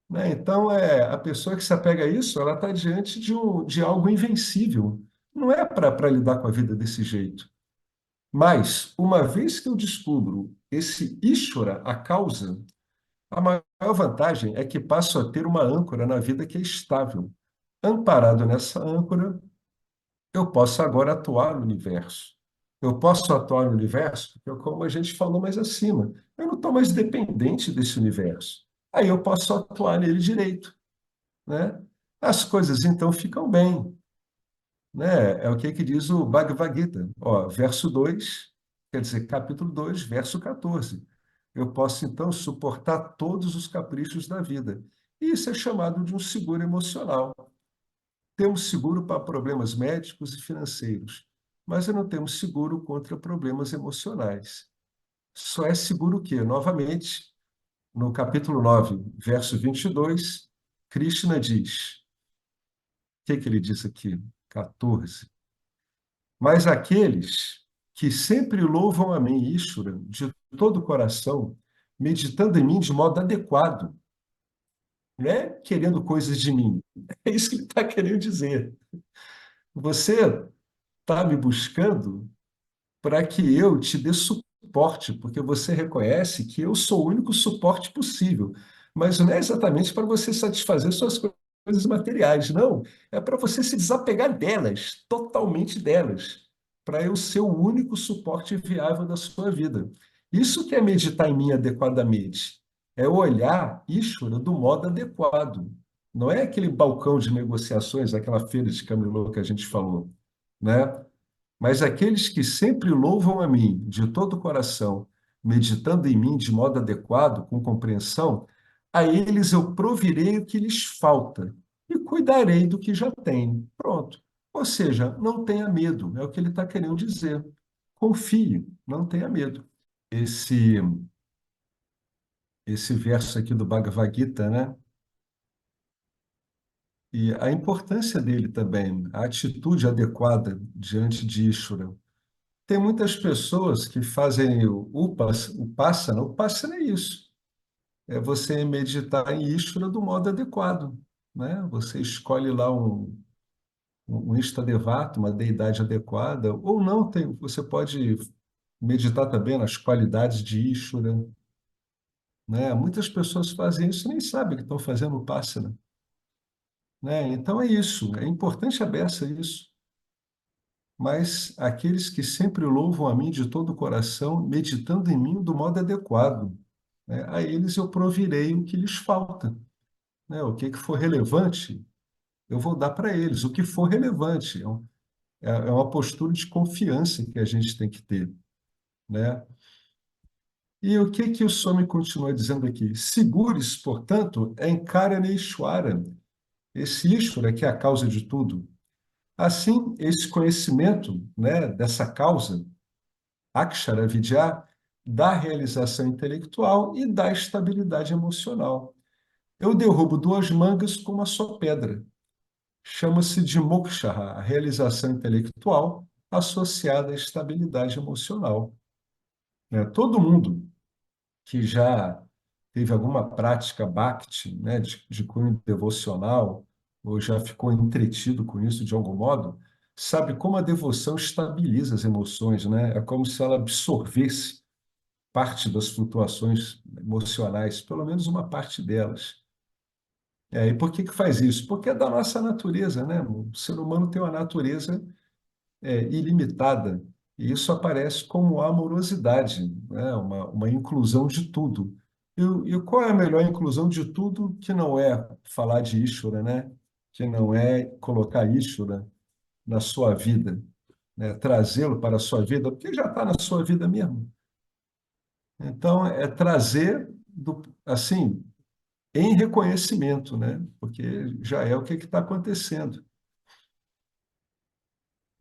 Né? Então, a pessoa que se apega a isso, ela está diante de algo invencível. Não é para lidar com a vida desse jeito. Mas, uma vez que eu descubro esse Ishvara, a causa, a maior vantagem é que passo a ter uma âncora na vida que é estável. Amparado nessa âncora, eu posso agora atuar no universo. Eu posso atuar no universo, porque, como a gente falou mais acima, eu não estou mais dependente desse universo. Aí eu posso atuar nele direito, né? As coisas então ficam bem, né? É o que diz o Bhagavad Gita, ó, verso 2, quer dizer, capítulo 2, verso 14. Eu posso então suportar todos os caprichos da vida. E isso é chamado de um seguro emocional. Temos seguro para problemas médicos e financeiros, mas não temos seguro contra problemas emocionais. Só é seguro o quê? Novamente, no capítulo 9, verso 22, Krishna diz, o que ele diz aqui? 14. Mas aqueles que sempre louvam a mim, Ishvara, de todo o coração, meditando em mim de modo adequado, não é querendo coisas de mim. É isso que ele está querendo dizer. Você está me buscando para que eu te dê suporte, porque você reconhece que eu sou o único suporte possível. Mas não é exatamente para você satisfazer suas coisas materiais, não. É para você se desapegar delas, totalmente delas, para eu ser o único suporte viável da sua vida. Isso que é meditar em mim adequadamente. É olhar Ishvara do modo adequado. Não é aquele balcão de negociações, aquela feira de camelô que a gente falou, né? Mas aqueles que sempre louvam a mim de todo o coração, meditando em mim de modo adequado, com compreensão, a eles eu provirei o que lhes falta e cuidarei do que já têm. Pronto. Ou seja, não tenha medo, é o que ele está querendo dizer. Confie, não tenha medo. Esse, esse verso aqui do Bhagavad Gita, né? E a importância dele também, a atitude adequada diante de Ishvara. Tem muitas pessoas que fazem o Passana é isso. É você meditar em Ishvara do modo adequado, né? Você escolhe lá um Istadevata, uma deidade adequada, ou não, você pode meditar também nas qualidades de Ishvara, né? Muitas pessoas fazem isso e nem sabem que estão fazendo o Passana, né? Então é isso, é importante a beça isso. mas aqueles que sempre louvam a mim de todo o coração, meditando em mim do modo adequado, né? A eles eu provirei o que lhes falta, né? O que for relevante, eu vou dar para eles, o que for relevante. É uma postura de confiança que a gente tem que ter, né? E o que que o Swami continua dizendo aqui? Segures, portanto, encarane Ishwara, esse Ishvara que é a causa de tudo. Assim, esse conhecimento, né, dessa causa, Akshara Vidya, da realização intelectual e da estabilidade emocional. Eu derrubo duas mangas com uma só pedra. Chama-se de moksha, a realização intelectual associada à estabilidade emocional. Né? Todo mundo que já teve alguma prática bhakti, né, de cunho devocional, ou já ficou entretido com isso de algum modo, sabe como a devoção estabiliza as emoções, né? É como se ela absorvesse parte das flutuações emocionais, pelo menos uma parte delas. E por que que faz isso? Porque é da nossa natureza, né? O ser humano tem uma natureza ilimitada, e isso aparece como amorosidade, né? Uma inclusão de tudo. E qual é a melhor inclusão de tudo que não é falar de Ishvara, né? Que não é colocar Ishvara na sua vida, né? Trazê-lo para a sua vida, porque já está na sua vida mesmo. Então, é trazer, assim, em reconhecimento, né? Porque já é o que está acontecendo.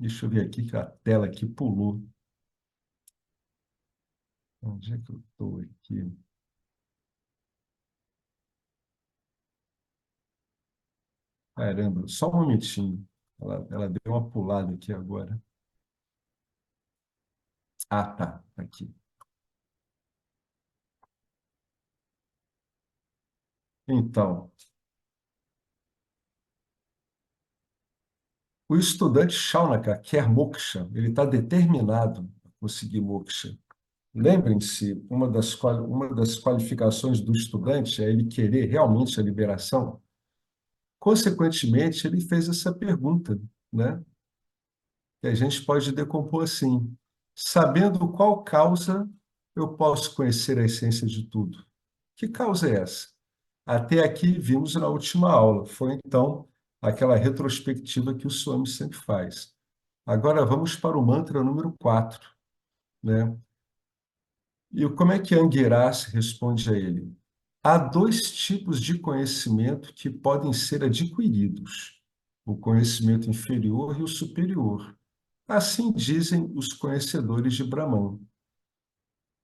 Deixa eu ver aqui que a tela aqui pulou. Onde é que eu estou aqui? Caramba, só um momentinho. Ela deu uma pulada aqui agora. Ah, tá, tá aqui. Então, o estudante Shaunaka quer moksha, ele está determinado a conseguir moksha. Lembrem-se, uma das qualificações do estudante é ele querer realmente a liberação. Consequentemente, ele fez essa pergunta, né? Que a gente pode decompor assim: sabendo qual causa eu posso conhecer a essência de tudo? Que causa é essa? Até aqui vimos na última aula, foi então aquela retrospectiva que o Swami sempre faz. Agora vamos para o mantra número 4, né? E como é que Anguirás responde a ele? Há dois tipos de conhecimento que podem ser adquiridos: o conhecimento inferior e o superior. Assim dizem os conhecedores de Brahman.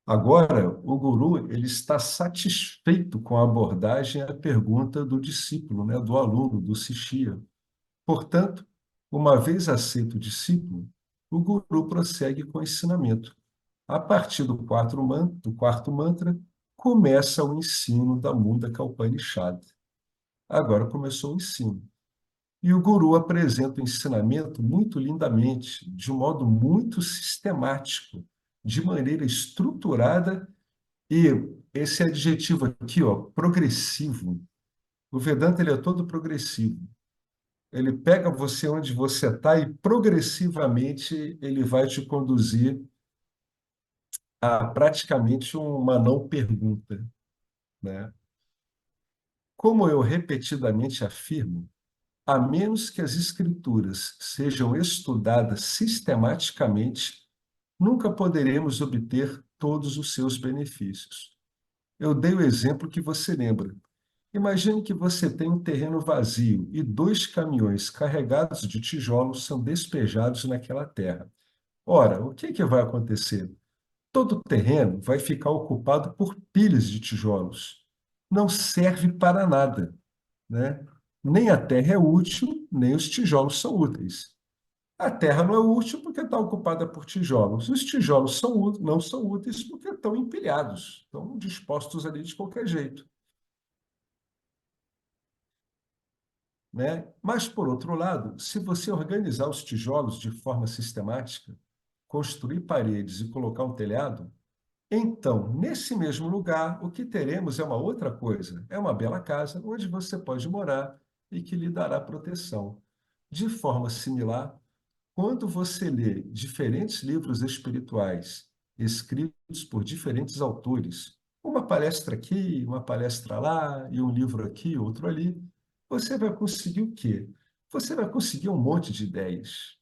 Agora, o guru ele está satisfeito com a abordagem e a pergunta do discípulo, né, do aluno, do Sishya. Portanto, uma vez aceito o discípulo, o guru prossegue com o ensinamento. A partir do quarto mantra, começa o ensino da Mundaka Upanishad. Agora começou o ensino. E o guru apresenta o ensinamento muito lindamente, de um modo muito sistemático, de maneira estruturada e esse adjetivo aqui, ó, progressivo. O Vedanta ele é todo progressivo. Ele pega você onde você está e progressivamente ele vai te conduzir a praticamente uma não pergunta, né? Como eu repetidamente afirmo, a menos que as escrituras sejam estudadas sistematicamente, nunca poderemos obter todos os seus benefícios. Eu dei o exemplo que você lembra. Imagine que você tem um terreno vazio e dois caminhões carregados de tijolos são despejados naquela terra. Ora, o que vai acontecer? Todo o terreno vai ficar ocupado por pilhas de tijolos. Não serve para nada, né? Nem a terra é útil, nem os tijolos são úteis. A terra não é útil porque está ocupada por tijolos. Os tijolos não são úteis porque estão empilhados, estão dispostos ali de qualquer jeito, né? Mas, por outro lado, se você organizar os tijolos de forma sistemática, construir paredes e colocar um telhado, então, nesse mesmo lugar, o que teremos é uma outra coisa. É uma bela casa onde você pode morar e que lhe dará proteção. De forma similar, quando você lê diferentes livros espirituais escritos por diferentes autores, uma palestra aqui, uma palestra lá, e um livro aqui, outro ali, você vai conseguir o quê? Você vai conseguir um monte de ideias,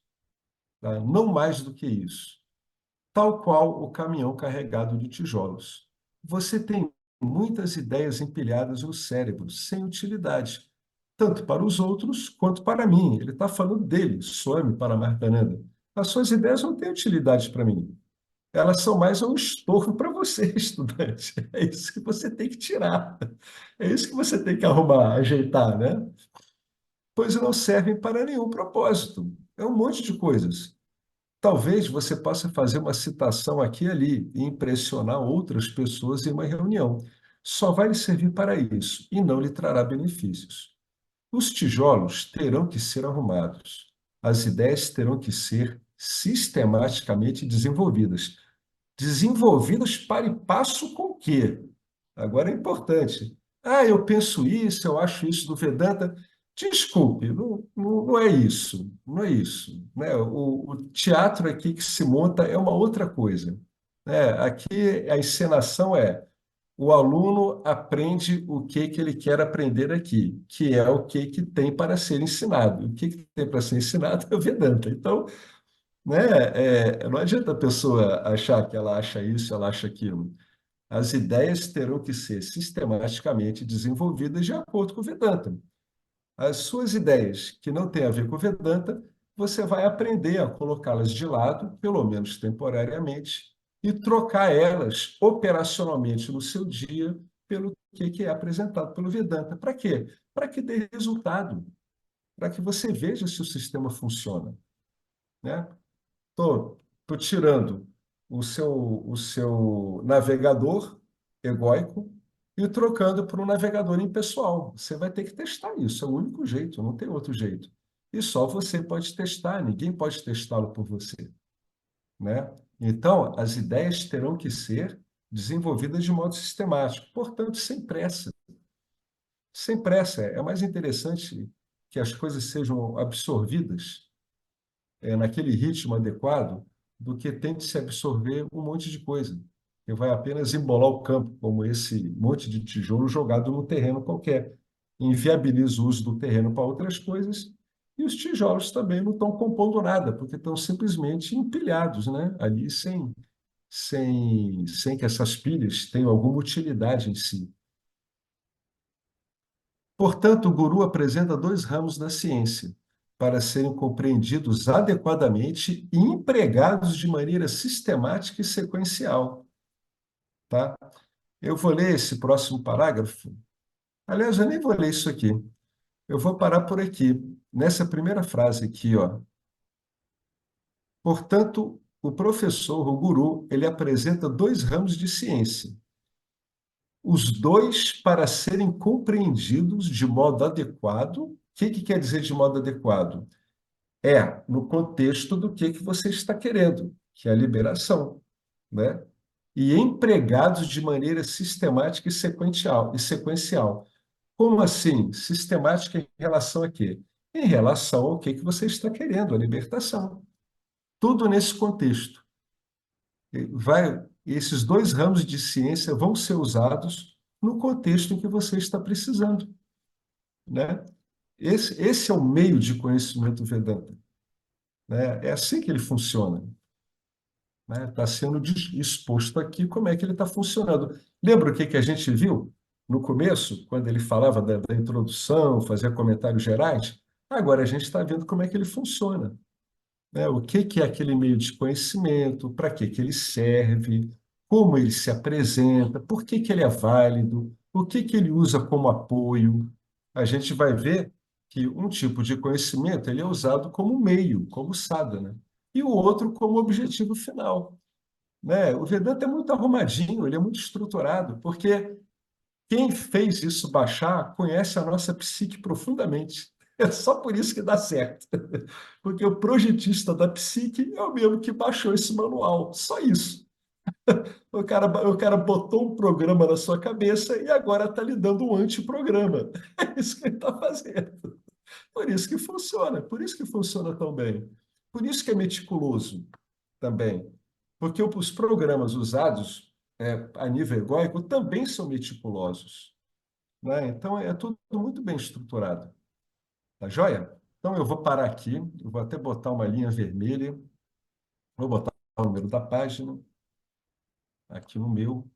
tá? Não mais do que isso. Tal qual o caminhão carregado de tijolos. Você tem muitas ideias empilhadas no cérebro, sem utilidade, tanto para os outros quanto para mim. Ele está falando dele, some para Martananda. As suas ideias não têm utilidade para mim. Elas são mais um estorvo para você, estudante. É isso que você tem que tirar. É isso que você tem que arrumar, ajeitar, né? Pois não servem para nenhum propósito. É um monte de coisas. Talvez você possa fazer uma citação aqui e ali e impressionar outras pessoas em uma reunião. Só vai lhe servir para isso e não lhe trará benefícios. Os tijolos terão que ser arrumados. As ideias terão que ser sistematicamente desenvolvidas. Desenvolvidas para e passo com o quê? Agora é importante. Ah, eu penso isso, eu acho isso do Vedanta. Desculpe, não é isso, não é isso, né? O teatro aqui que se monta é uma outra coisa, né? Aqui a encenação é o aluno aprende o que que ele quer aprender aqui, que é o que que tem para ser ensinado. O que que tem para ser ensinado é o Vedanta. Então, né, não adianta a pessoa achar que ela acha isso, ela acha aquilo. As ideias terão que ser sistematicamente desenvolvidas de acordo com o Vedanta. As suas ideias que não têm a ver com o Vedanta, você vai aprender a colocá-las de lado, pelo menos temporariamente, e trocar elas operacionalmente no seu dia pelo que é apresentado pelo Vedanta. Para quê? Para que dê resultado, para que você veja se o sistema funciona, né? Tô tirando o seu navegador egóico e trocando por um navegador impessoal. Você vai ter que testar isso, é o único jeito, não tem outro jeito. E só você pode testar, ninguém pode testá-lo por você, né? Então, as ideias terão que ser desenvolvidas de modo sistemático, portanto, sem pressa. Sem pressa, é mais interessante que as coisas sejam absorvidas naquele ritmo adequado do que tente se absorver um monte de coisa, que vai apenas embolar o campo, como esse monte de tijolo jogado no terreno qualquer. Inviabiliza o uso do terreno para outras coisas, e os tijolos também não estão compondo nada, porque estão simplesmente empilhados, né? Ali sem que essas pilhas tenham alguma utilidade em si. Portanto, o guru apresenta dois ramos da ciência para serem compreendidos adequadamente e empregados de maneira sistemática e sequencial, tá? Eu vou ler esse próximo parágrafo. Aliás, eu nem vou ler isso aqui. Eu vou parar por aqui, nessa primeira frase aqui, ó. Portanto, o professor, o guru, ele apresenta dois ramos de ciência, os dois para serem compreendidos de modo adequado. O que que quer dizer de modo adequado? É no contexto do que você está querendo, que é a liberação, né? E empregados de maneira sistemática e sequencial. Como assim? Sistemática em relação a quê? Em relação ao que você está querendo, a libertação. Tudo nesse contexto. Esses dois ramos de ciência vão ser usados no contexto em que você está precisando, né? Esse é o meio de conhecimento Vedanta, né? É assim que ele funciona, né? Está sendo exposto aqui como é que ele está funcionando. Lembra o que que a gente viu no começo, quando ele falava da introdução, fazia comentários gerais? Agora a gente está vendo como é que ele funciona, né? O que que é aquele meio de conhecimento, para que que ele serve, como ele se apresenta, por que que ele é válido, o que que ele usa como apoio. A gente vai ver que um tipo de conhecimento ele é usado como meio, como sadhana, e o outro como objetivo final, né? O Vedanta é muito arrumadinho, ele é muito estruturado, porque quem fez isso baixar conhece a nossa psique profundamente. É só por isso que dá certo. Porque o projetista da psique é o mesmo que baixou esse manual. Só isso. O cara botou um programa na sua cabeça e agora está lhe dando um antiprograma. É isso que ele está fazendo. Por isso que funciona tão bem. Por isso que é meticuloso também, porque os programas usados a nível egóico também são meticulosos, né? Então é tudo muito bem estruturado, tá joia? Então eu vou parar aqui, eu vou até botar uma linha vermelha, vou botar o número da página aqui no meu.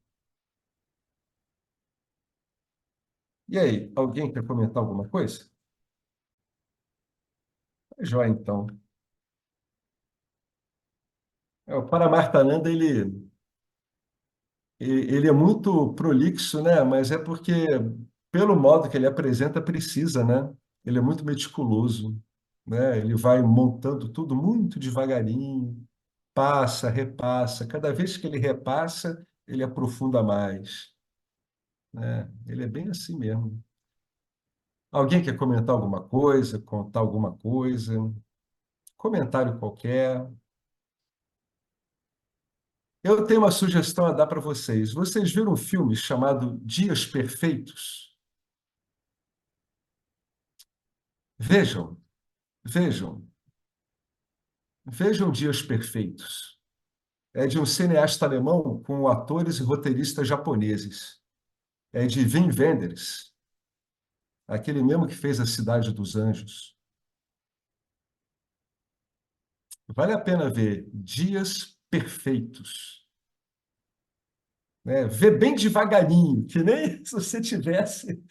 E aí, alguém quer comentar alguma coisa? Tá joia, então. O Paramartananda, ele é muito prolixo, né? Mas é porque, pelo modo que ele apresenta, precisa, né? Ele é muito meticuloso, né? Ele vai montando tudo muito devagarinho, passa, repassa. Cada vez que ele repassa, ele aprofunda mais, né? Ele é bem assim mesmo. Alguém quer comentar alguma coisa, contar alguma coisa? Comentário qualquer. Eu tenho uma sugestão a dar para vocês. Vocês viram um filme chamado Dias Perfeitos? Vejam, vejam, vejam Dias Perfeitos. É de um cineasta alemão com atores e roteiristas japoneses. É de Wim Wenders, aquele mesmo que fez A Cidade dos Anjos. Vale a pena ver Dias Perfeitos. Né? Vê bem devagarinho, que nem se você tivesse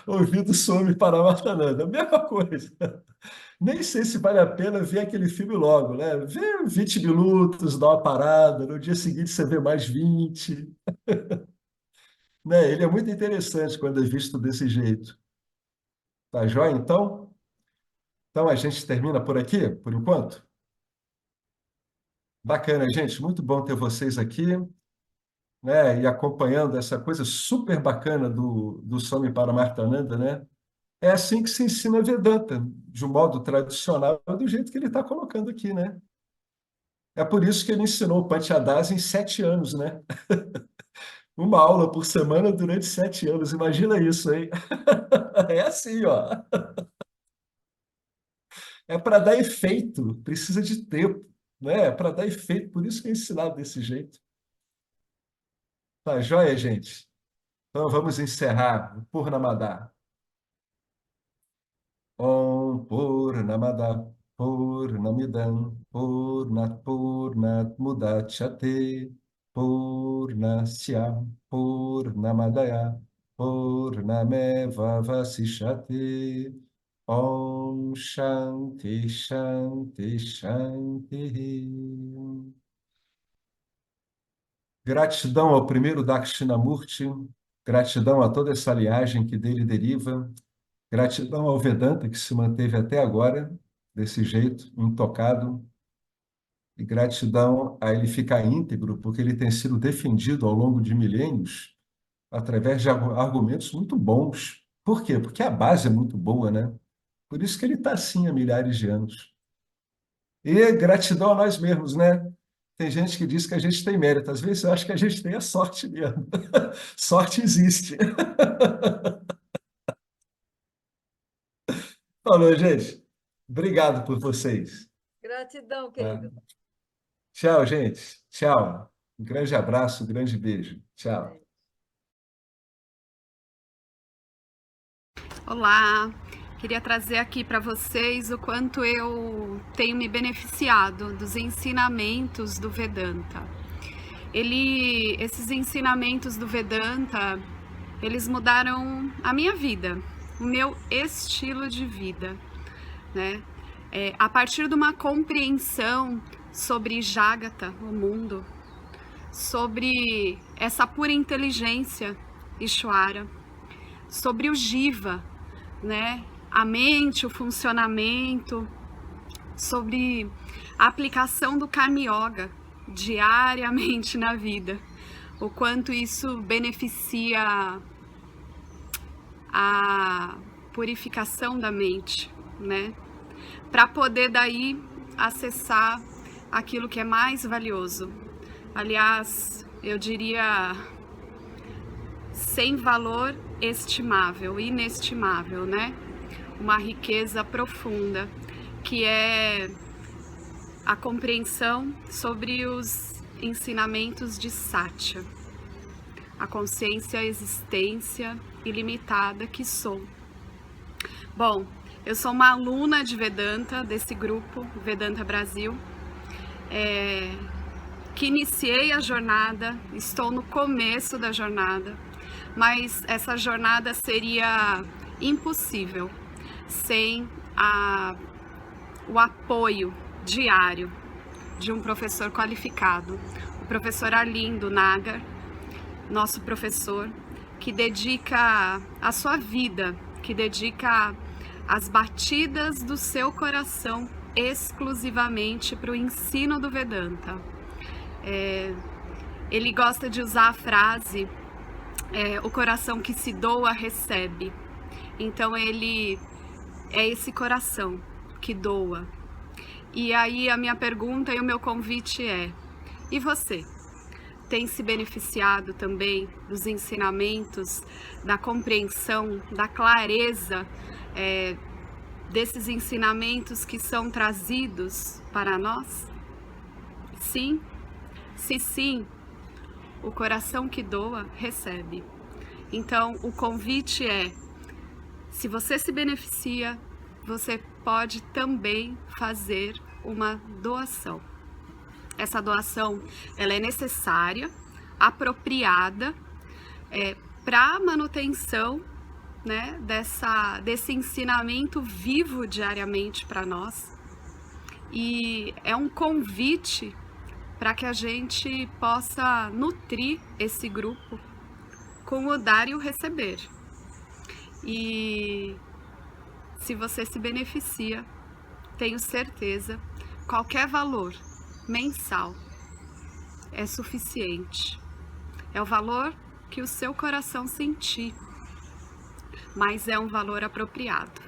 ouvido Some para Martananda. A mesma coisa. Nem sei se vale a pena ver aquele filme logo, né? Vê 20 minutos, dá uma parada, no dia seguinte você vê mais 20, né? Ele é muito interessante quando é visto desse jeito. Tá joia, então? Então a gente termina por aqui, por enquanto? Bacana, gente. Muito bom ter vocês aqui, né? E acompanhando essa coisa super bacana do Swami Paramartananda, né? É assim que se ensina Vedanta, de um modo tradicional, do jeito que ele está colocando aqui, né? É por isso que ele ensinou o Panchadasa em 7 anos, né? Uma aula por semana durante 7 anos. Imagina isso, hein? É assim, ó. É para dar efeito, precisa de tempo, né? É para dar efeito, por isso que é ensinado desse jeito. Tá joia, gente? Então vamos encerrar o Purnamada. Om Purnamada Purnamidam Purnat Purnat Mudachyate Purnasya Purnamadaya Purnameva Vasishyate Om Shanti Shanti Shanti. Gratidão ao primeiro Dakshinamurti, gratidão a toda essa linhagem que dele deriva, gratidão ao Vedanta que se manteve até agora desse jeito, intocado, e gratidão a ele ficar íntegro, porque ele tem sido defendido ao longo de milênios através de argumentos muito bons. Por quê? Porque a base é muito boa, né? Por isso que ele está assim há milhares de anos. E gratidão a nós mesmos, né? Tem gente que diz que a gente tem mérito. Às vezes eu acho que a gente tem a sorte mesmo. Sorte existe. Falou, gente. Obrigado por vocês. Gratidão, Tá? querido. Tchau, gente. Tchau. Um grande abraço, um grande beijo. Tchau. Olá, queria trazer aqui para vocês o quanto eu tenho me beneficiado dos ensinamentos do Vedanta. Esses ensinamentos do Vedanta, eles mudaram a minha vida, o meu estilo de vida, né? A partir de uma compreensão sobre Jagata, o mundo, sobre essa pura inteligência, Ishvara, sobre o Jiva, né? A mente, o funcionamento, sobre a aplicação do Karma Yoga diariamente na vida, o quanto isso beneficia a purificação da mente, né? Para poder daí acessar aquilo que é mais valioso. Aliás, eu diria sem valor estimável, inestimável, né? Uma riqueza profunda, que é a compreensão sobre os ensinamentos de Satya, a consciência, a existência ilimitada que sou. Bom, eu sou uma aluna de Vedanta, desse grupo Vedanta Brasil, que iniciei a jornada, estou no começo da jornada, mas essa jornada seria impossível sem o apoio diário de um professor qualificado, o professor Arlindo Nagar, nosso professor, que dedica a sua vida, que dedica as batidas do seu coração exclusivamente para o ensino do Vedanta. Ele gosta de usar a frase, o coração que se doa recebe. Então ele é esse coração que doa. E aí a minha pergunta e o meu convite é: e você? Tem se beneficiado também dos ensinamentos, da compreensão, da clareza desses ensinamentos que são trazidos para nós? Sim? Se sim, o coração que doa recebe. Então o convite é: se você se beneficia, você pode também fazer uma doação. Essa doação, ela é necessária, apropriada, para a manutenção, né, desse ensinamento vivo diariamente para nós. E é um convite para que a gente possa nutrir esse grupo com o dar e o receber. E se você se beneficia, tenho certeza, qualquer valor mensal é suficiente. É o valor que o seu coração sentir, mas é um valor apropriado.